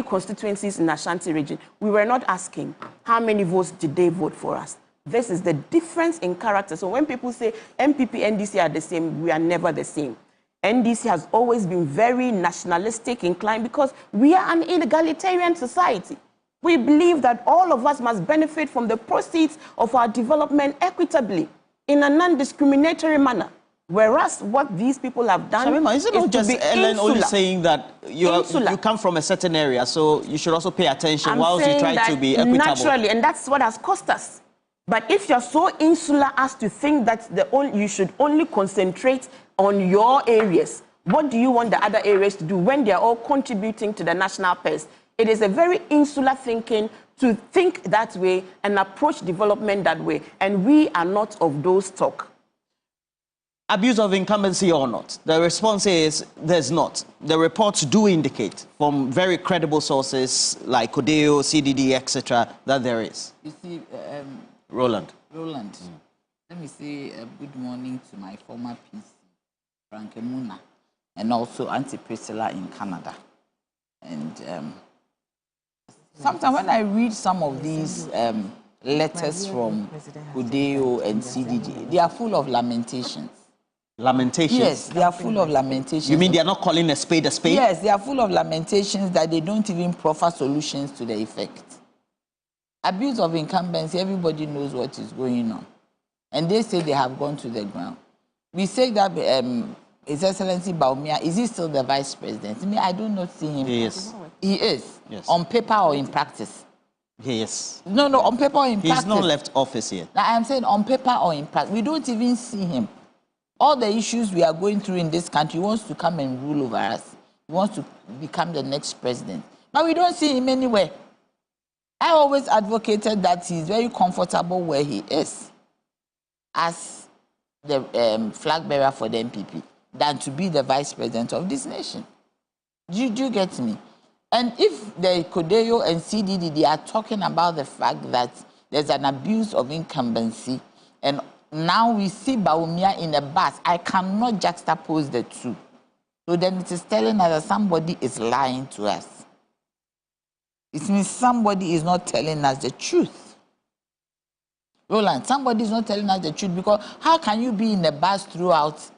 constituencies in Ashanti region. We were not asking how many votes did they vote for us. This is the difference in character. So when people say MPP, NDC are the same, we are never the same. NDC has always been very nationalistic inclined because we are an egalitarian society. We believe that all of us must benefit from the proceeds of our development equitably in a non-discriminatory manner. Whereas what these people have done Shamima, is it not just Ellen only saying that you come from a certain area, so you should also pay attention whilst you try to be equitable? Naturally, and that's what has cost us. But if you're so insular as to think that you should only concentrate on your areas, what do you want the other areas to do when they're all contributing to the national purse? It is a very insular thinking to think that way and approach development that way. And we are not of those talk. Abuse of incumbency or not? The response is there's not. The reports do indicate from very credible sources like Kodeo, CDD, etc., that there is. You see, Roland. Let me say good morning to my former PC, Frank Emuna, and also Auntie Priscilla in Canada. And sometimes when I read some of these letters from Kodeo and CDD, they are full of lamentations. Lamentations? Yes, they are full of lamentations. You mean they are not calling a spade a spade? Yes, they are full of lamentations that they don't even proffer solutions to the effect. Abuse of incumbency, everybody knows what is going on. And they say they have gone to the ground. We say that His Excellency Bawumia, is he still the vice president? I mean, I do not see him. He is. He is? Yes. On paper or in practice? He is. No, on paper or in practice? He's not left office yet. Now, I'm saying on paper or in practice. We don't even see him. All the issues we are going through in this country, he wants to come and rule over us. He wants to become the next president. But we don't see him anywhere. I always advocated that he's very comfortable where he is as the flag bearer for the MPP than to be the vice president of this nation. Do you get me? And if the Kodeo and CDD, they are talking about the fact that there's an abuse of incumbency, and now we see Bawumia in a bus, I cannot juxtapose the two. So then it is telling us that somebody is lying to us. It means somebody is not telling us the truth. Roland, somebody is not telling us the truth, because how can you be in a bus throughout?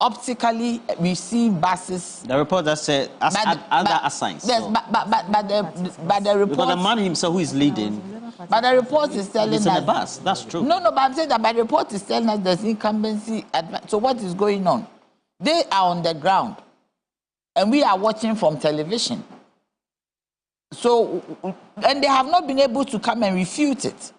Optically, we see buses. The report that said other assigns. Yes, so. but the report. Because the man himself who is leading. But the report is telling us. It's in a bus. That's true. No, but I'm saying that. But the report is telling us there's incumbency. So what is going on? They are on the ground, and we are watching from television. So, and they have not been able to come and refute it.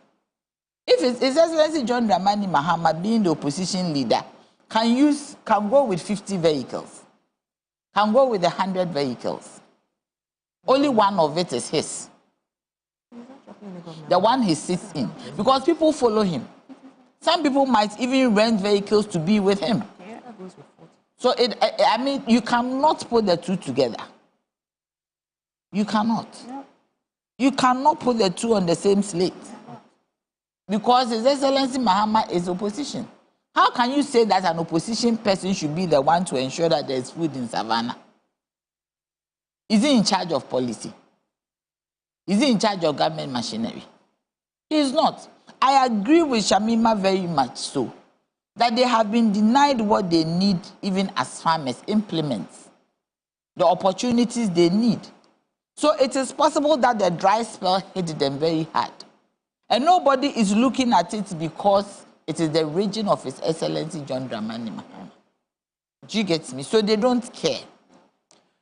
If it's His Excellency John Dramani Mahama being the opposition leader, can go with 50 vehicles, can go with 100 vehicles. Only one of it is his. The one he sits in. Because people follow him. Some people might even rent vehicles to be with him. So, I mean, you cannot put the two together. You cannot. You cannot put the two on the same slate. Because His Excellency Mahama is opposition. How can you say that an opposition person should be the one to ensure that there's food in Savannah? Is he in charge of policy? Is he in charge of government machinery? He is not. I agree with Shamima very much so, that they have been denied what they need, even as farmers, implements. the opportunities they need. So it is possible that the dry spell hit them very hard. And nobody is looking at it because it is the region of His Excellency John Dramani Mahama. Do you get me? So they don't care.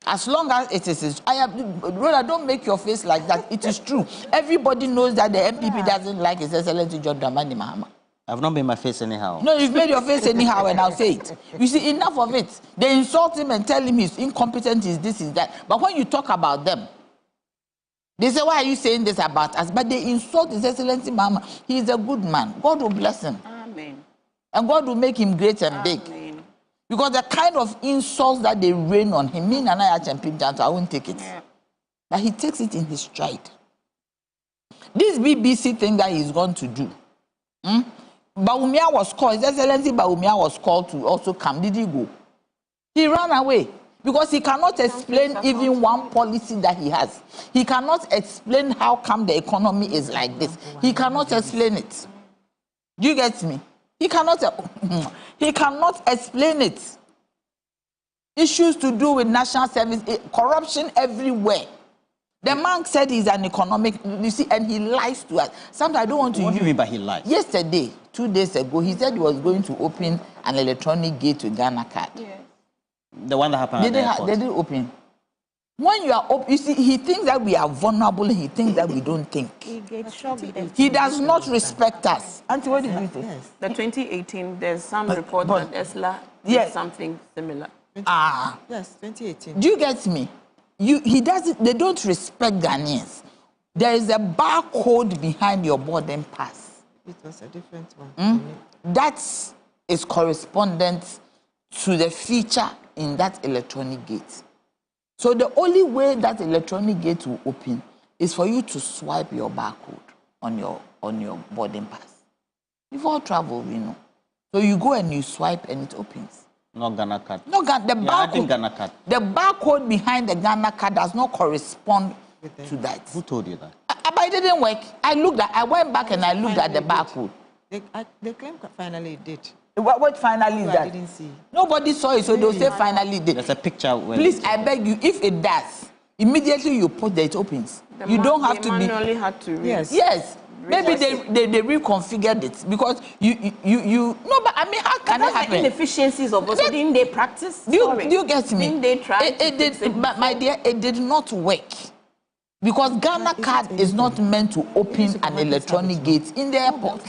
As long as it is, brother, don't make your face like that. It is true. Everybody knows that the MPP doesn't like His Excellency John Dramani Mahama. I've not made my face anyhow. No, you've made your face anyhow, and I'll say it. You see, enough of it. They insult him and tell him he's incompetent, he's this, is that. But when you talk about them, they say, why are you saying this about us? But they insult His Excellency Mahama. He is a good man. God will bless him. Amen. And God will make him great and big. Amen. Because the kind of insults that they rain on him, me and I won't take it. Yeah. But he takes it in his stride. This BBC thing that he's going to do, Bawumia was called, His Excellency Bawumia was called to also come. Did he go? He ran away because he cannot explain even one policy that he has. He cannot explain how come the economy is like this. He cannot explain it. Do you get me? He cannot explain it. Issues to do with national service, corruption everywhere. The man said he's an economic, you see, and he lies to us. Sometimes I don't want to. What do you mean by he lies? Yesterday, 2 days ago, he said he was going to open an electronic gate to Ghana card. Yes. The one that happened at the airport. They didn't open. When you are open, you see, he thinks that we are vulnerable and he thinks that we don't think. He does not respect us. Auntie, what did you say? Yes. The 2018, there's some report that Esla did something similar. Yes, 2018. Do you get me? They don't respect Ghanaians. There is a barcode behind your boarding pass. It was a different one. That is correspondent to the feature in that electronic gate. So the only way that electronic gate will open is for you to swipe your barcode on your boarding pass. Before travel, you know. So you go and you swipe and it opens. Not Ghana card. No, the barcode. I think Ghana card. The barcode behind the Ghana card does not correspond to that. Who told you that? But it didn't work. I went back and I looked at the barcode. They claim finally it did. What finally is that? I didn't see. Nobody saw it, so they'll say finally did. There's a picture. Please, I beg you, if it does, immediately you put that it opens. You don't have to be. Manually had to read. Yes. Maybe they reconfigured it because you no, but I mean, how can that happen? The inefficiencies of us, didn't they practice? Do you get me? Didn't they try? It did, my dear, it did not work. Because Ghana card is not meant to open an electronic gate in the airport.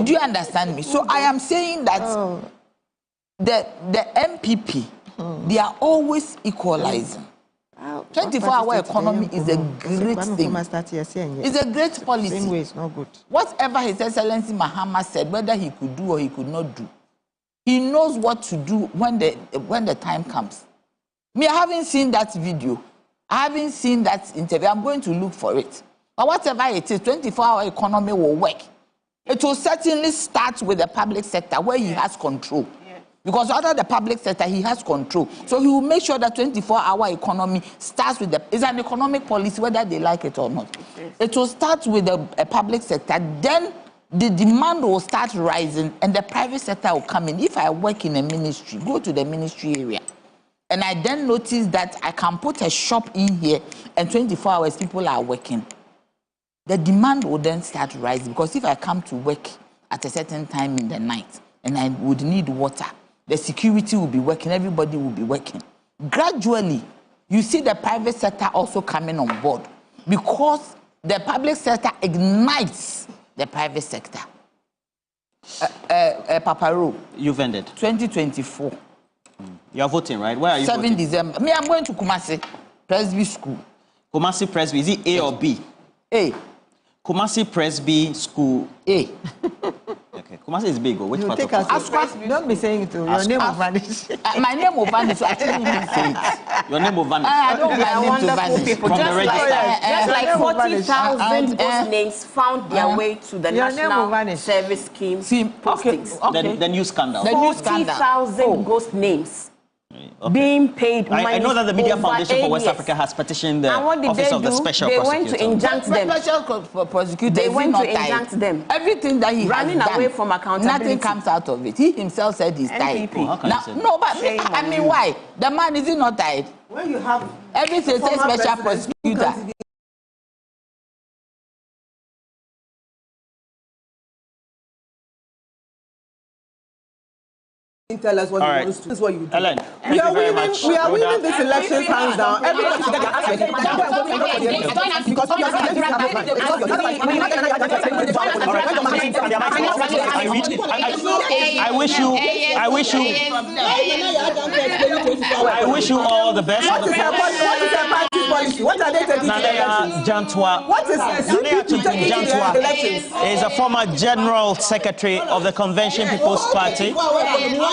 Do you understand me? So I am saying that the MPP, they are always equalizing. 24-hour economy is a great thing. It's a great policy. Same way, it's not good. Whatever His Excellency Mahama said, whether he could do or he could not do, he knows what to do when the time comes. Me, I haven't seen that video. I haven't seen that interview. I'm going to look for it. But whatever it is, 24-hour economy will work. It will certainly start with the public sector where he has control. Because under the public sector, he has control. So he will make sure that 24-hour economy starts with it's an economic policy, whether they like it or not. It will start with the public sector. Then the demand will start rising and the private sector will come in. If I work in a ministry, go to the ministry area. And I then notice that I can put a shop in here and 24 hours people are working. The demand will then start rising because if I come to work at a certain time in the night and I would need water, the security will be working, everybody will be working. Gradually, you see the private sector also coming on board because the public sector ignites the private sector. Paparo. You've ended. 2024. You are voting, right? Where are you 7 voting? December. Me, I'm going to Kumasi Presby School. Kumasi Presby, is it A or B? A. Kumasi Presby School. A. Okay, Kumasi is big. Which part of Kumasi? Don't be saying it. Your name will vanish. My name will vanish, so I shouldn't even say it. Your name will vanish. I don't want my name to vanish. People, From just the register. like 40,000 those names found their way to the Your name will National vanish. Service Scheme Okay. postings. Okay. The new scandal. The new scandal. 40,000 ghost names. being paid money. I know that the Media Foundation for West years. Africa has petitioned the And what did Office of the Special Prosecutor. They went to injunct them. Special prosecutor. They went to injunct them. Everything that he running has done, away from accountability. nothing comes out of it. He himself said he's tied. Well, No, but I mean, why? The man is he not tied? When you have everything says special prosecutor. Tell us what you want to do. This is what you do. Ellen, We are winning this election hands down. Everybody should get their answers. I wish you all the best. What is their party policy? What are they taking to elections? Jantwa. What is Jantwa is a former general secretary of the Convention People's Party.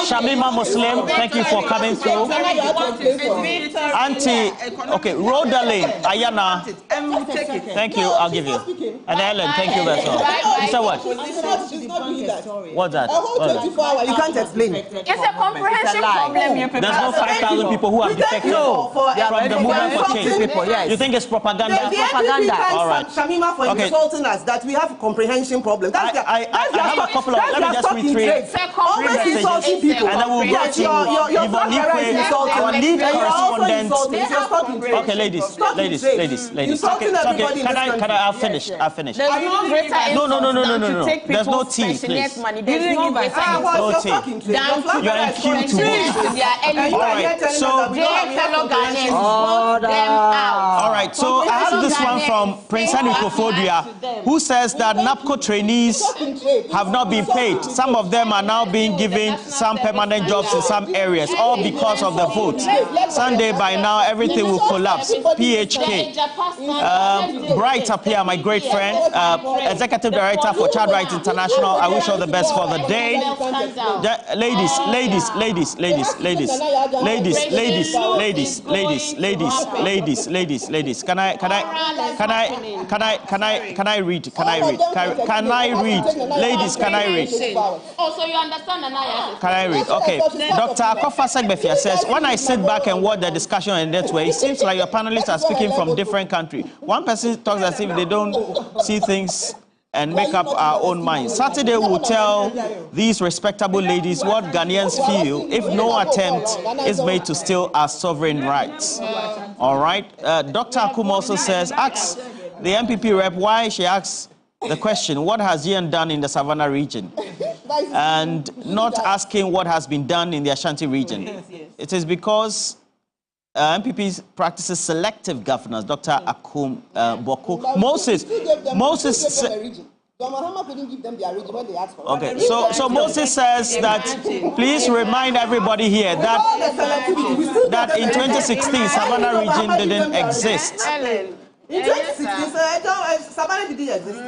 Shamima Muslim, thank you for coming through. Auntie, okay, Rodalyn, Ayana, thank you, I'll give you. And Ellen, thank you very much. You said what? What's that? You can't explain it. It's a comprehensive problem. There's no 5,000 people who have defected from the movement for change. You think it's propaganda? Propaganda. All right. Shamima for insulting us that we have a comprehension problem. I have a couple of, let me just read three insulting people. And then we'll go to our lead correspondent. Okay, ladies. I'll finish. There's no greater No. There's no tea, please. Money. There's no greater No tea. You're in queue to vote. All right, so all right, so I have this one from Prince Henry Kofodia, who says that NAPCO trainees have not been paid. Some of them are now being given some permanent jobs in some areas, all because of the vote. Sunday by now, everything will collapse. PHK. Bright up here, my great friend, Executive Director for Child Rights International. I wish all the best for the day. Ladies. Can I read? Ladies, can I read? Oh, so you understand and Can I read? Okay. Dr. Akofa Segbefia says, when I sit back and watch the discussion in that way, it seems like your panelists are speaking from different countries. One person talks as if they don't see things and make up our own minds. Saturday will tell these respectable ladies what Ghanaians feel if no attempt is made to steal our sovereign rights. All right. Dr. Akum also says, ask the MPP rep why she asks the question, what has Ian done in the Savannah region? And not asking what has been done in the Ashanti region. It is because MPP practices selective governance. Dr. Akum Boko. Moses okay, so Moses says that please remind everybody here that in 2016 Savannah region didn't exist. In 2016, Savannah didn't exist.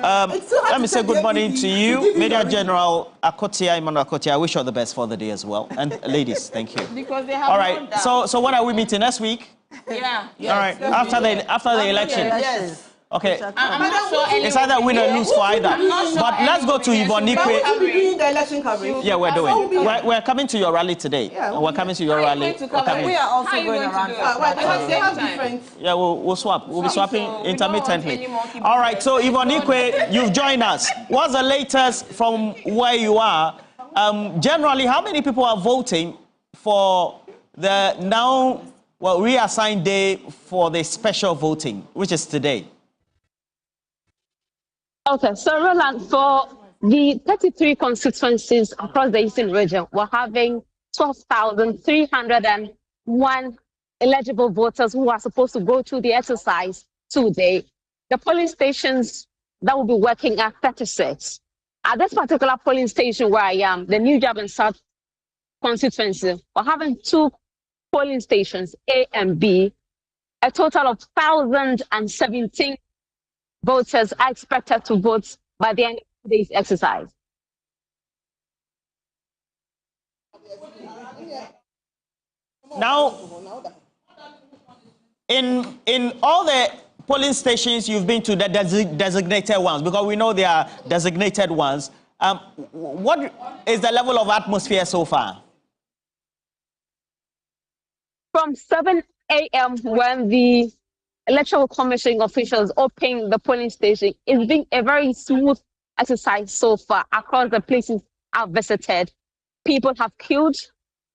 Let me say good morning to you, Major General Emmanuel Akotia. I wish you all the best for the day as well. And ladies, thank you. Because they have all right. So when are we meeting next week? Yeah. All right. After the election. Yes. Okay. I'm not sure it's either win or lose for either. But let's go to Yvonne Nikwe. We'll be doing the election coverage. Yeah, we're doing. We're coming to your rally today. Yeah, we're coming to your rally. We are also going around. They have different. Yeah, we'll swap. We'll be swapping intermittently. All right. So Yvonne Nikwe, you've joined us. What's the latest from where you are? Generally, how many people are voting for the now reassigned day for the special voting, which is today? Okay, so Roland, for the 33 constituencies across the Eastern region, we're having 12,301 eligible voters who are supposed to go through the exercise today. The polling stations that will be working are 36. At this particular polling station where I am, the New Job and South constituency, we're having 2 polling stations, A and B. A total of 1,017 voters are expected to vote by the end of today's exercise. Now, in all the polling stations you've been to, the designated ones, because we know they are designated ones, what is the level of atmosphere so far? from 7 a.m. when the Electoral Commission officials opened the polling station, it's been a very smooth exercise so far across the places I've visited. People have queued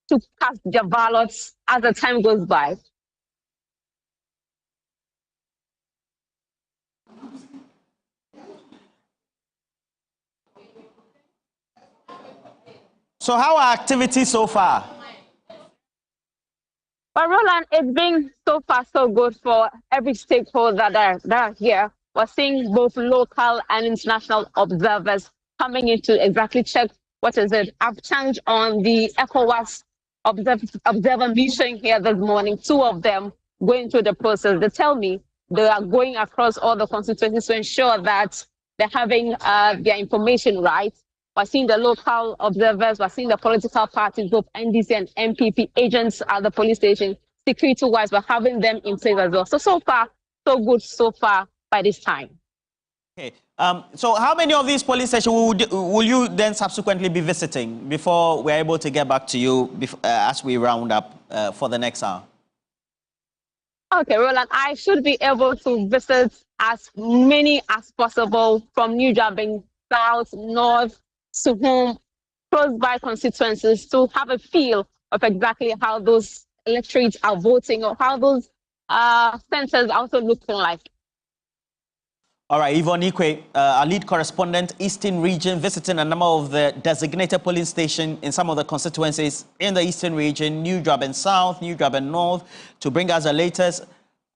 to cast their ballots as the time goes by. So how are activities so far? But Roland, it's been so far so good for every stakeholder that are here. We're seeing both local and international observers coming in to exactly check what is it. I've changed on the ECOWAS observer mission here this morning, 2 of them going through the process. They tell me they are going across all the constituencies to ensure that they're having their information right. We're seeing the local observers, we're seeing the political parties, both NDC and MPP agents at the police station. Security-wise, we're having them in place as well. So far, so good so far by this time. Okay. So how many of these police stations will you then subsequently be visiting before we're able to get back to you as we round up for the next hour? Okay, Roland, I should be able to visit as many as possible from New Japan, South, North, to whom close by constituencies to have a feel of exactly how those electorates are voting or how those centers are also looking like. All right, Yvonne Ikwe, our lead correspondent, Eastern Region, visiting a number of the designated polling stations in some of the constituencies in the Eastern Region, New Japan South, New Japan North, to bring us the latest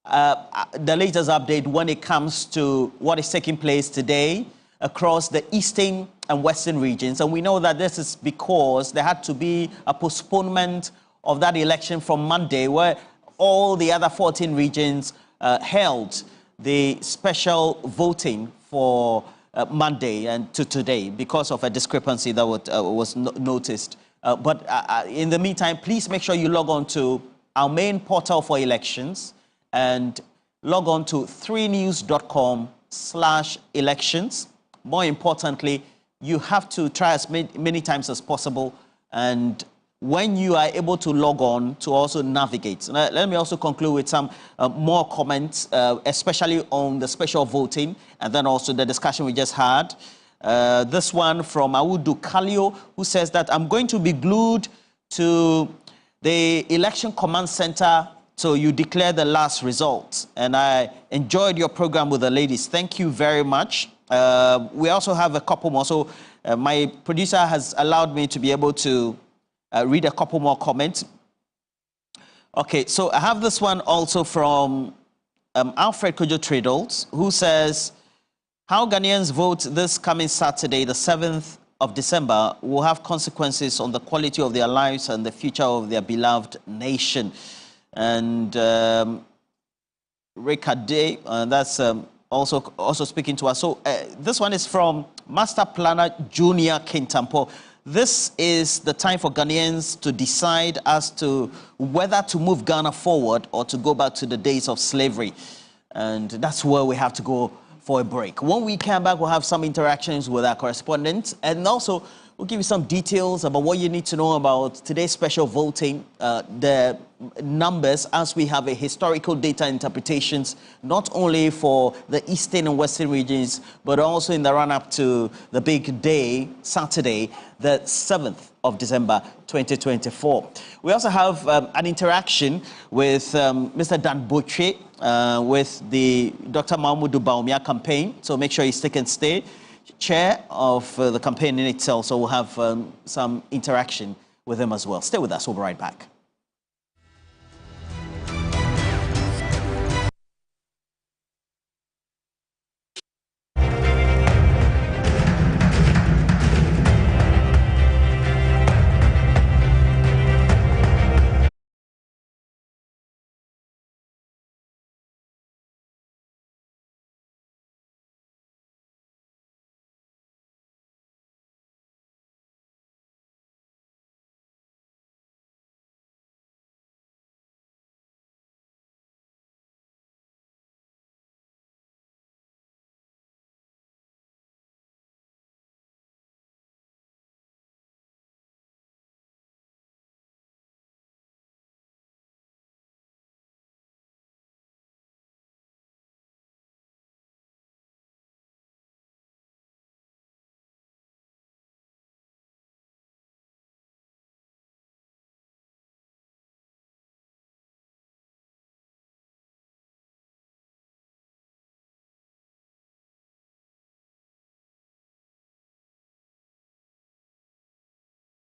update when it comes to what is taking place today across the Eastern and Western regions. And we know that this is because there had to be a postponement of that election from Monday, where all the other 14 regions held the special voting for Monday and to today because of a discrepancy that was noticed. But in the meantime, please make sure you log on to our main portal for elections and log on to 3news.com/elections. More importantly, you have to try as many times as possible, and when you are able to log on, to also navigate. Let me also conclude with some more comments, especially on the special voting, and then also the discussion we just had. This one from Awudu Kalio, who says that I'm going to be glued to the Election Command Center so you declare the last results. And I enjoyed your program with the ladies. Thank you very much. We also have a couple more. So my producer has allowed me to be able to read a couple more comments. Okay, so I have this one also from Alfred Kojo Tradles, who says, how Ghanaians vote this coming Saturday, the 7th of December, will have consequences on the quality of their lives and the future of their beloved nation. And Rekade, that's also speaking to us. So this one is from Master Planner Junior Kintampo. This is the time for Ghanaians to decide as to whether to move Ghana forward or to go back to the days of slavery. And that's where we have to go for a break. When we come back, we'll have some interactions with our correspondents, and also we'll give you some details about what you need to know about today's special voting, the numbers, as we have a historical data interpretations, not only for the Eastern and Western regions, but also in the run-up to the big day, Saturday, the 7th of December, 2024. We also have an interaction with Mr. Dan Botche with the Dr. Mahmoudou Bawumia campaign. So make sure you stick and stay. Chair of the campaign in itself. So we'll have some interaction with him as well. Stay with us. We'll be right back.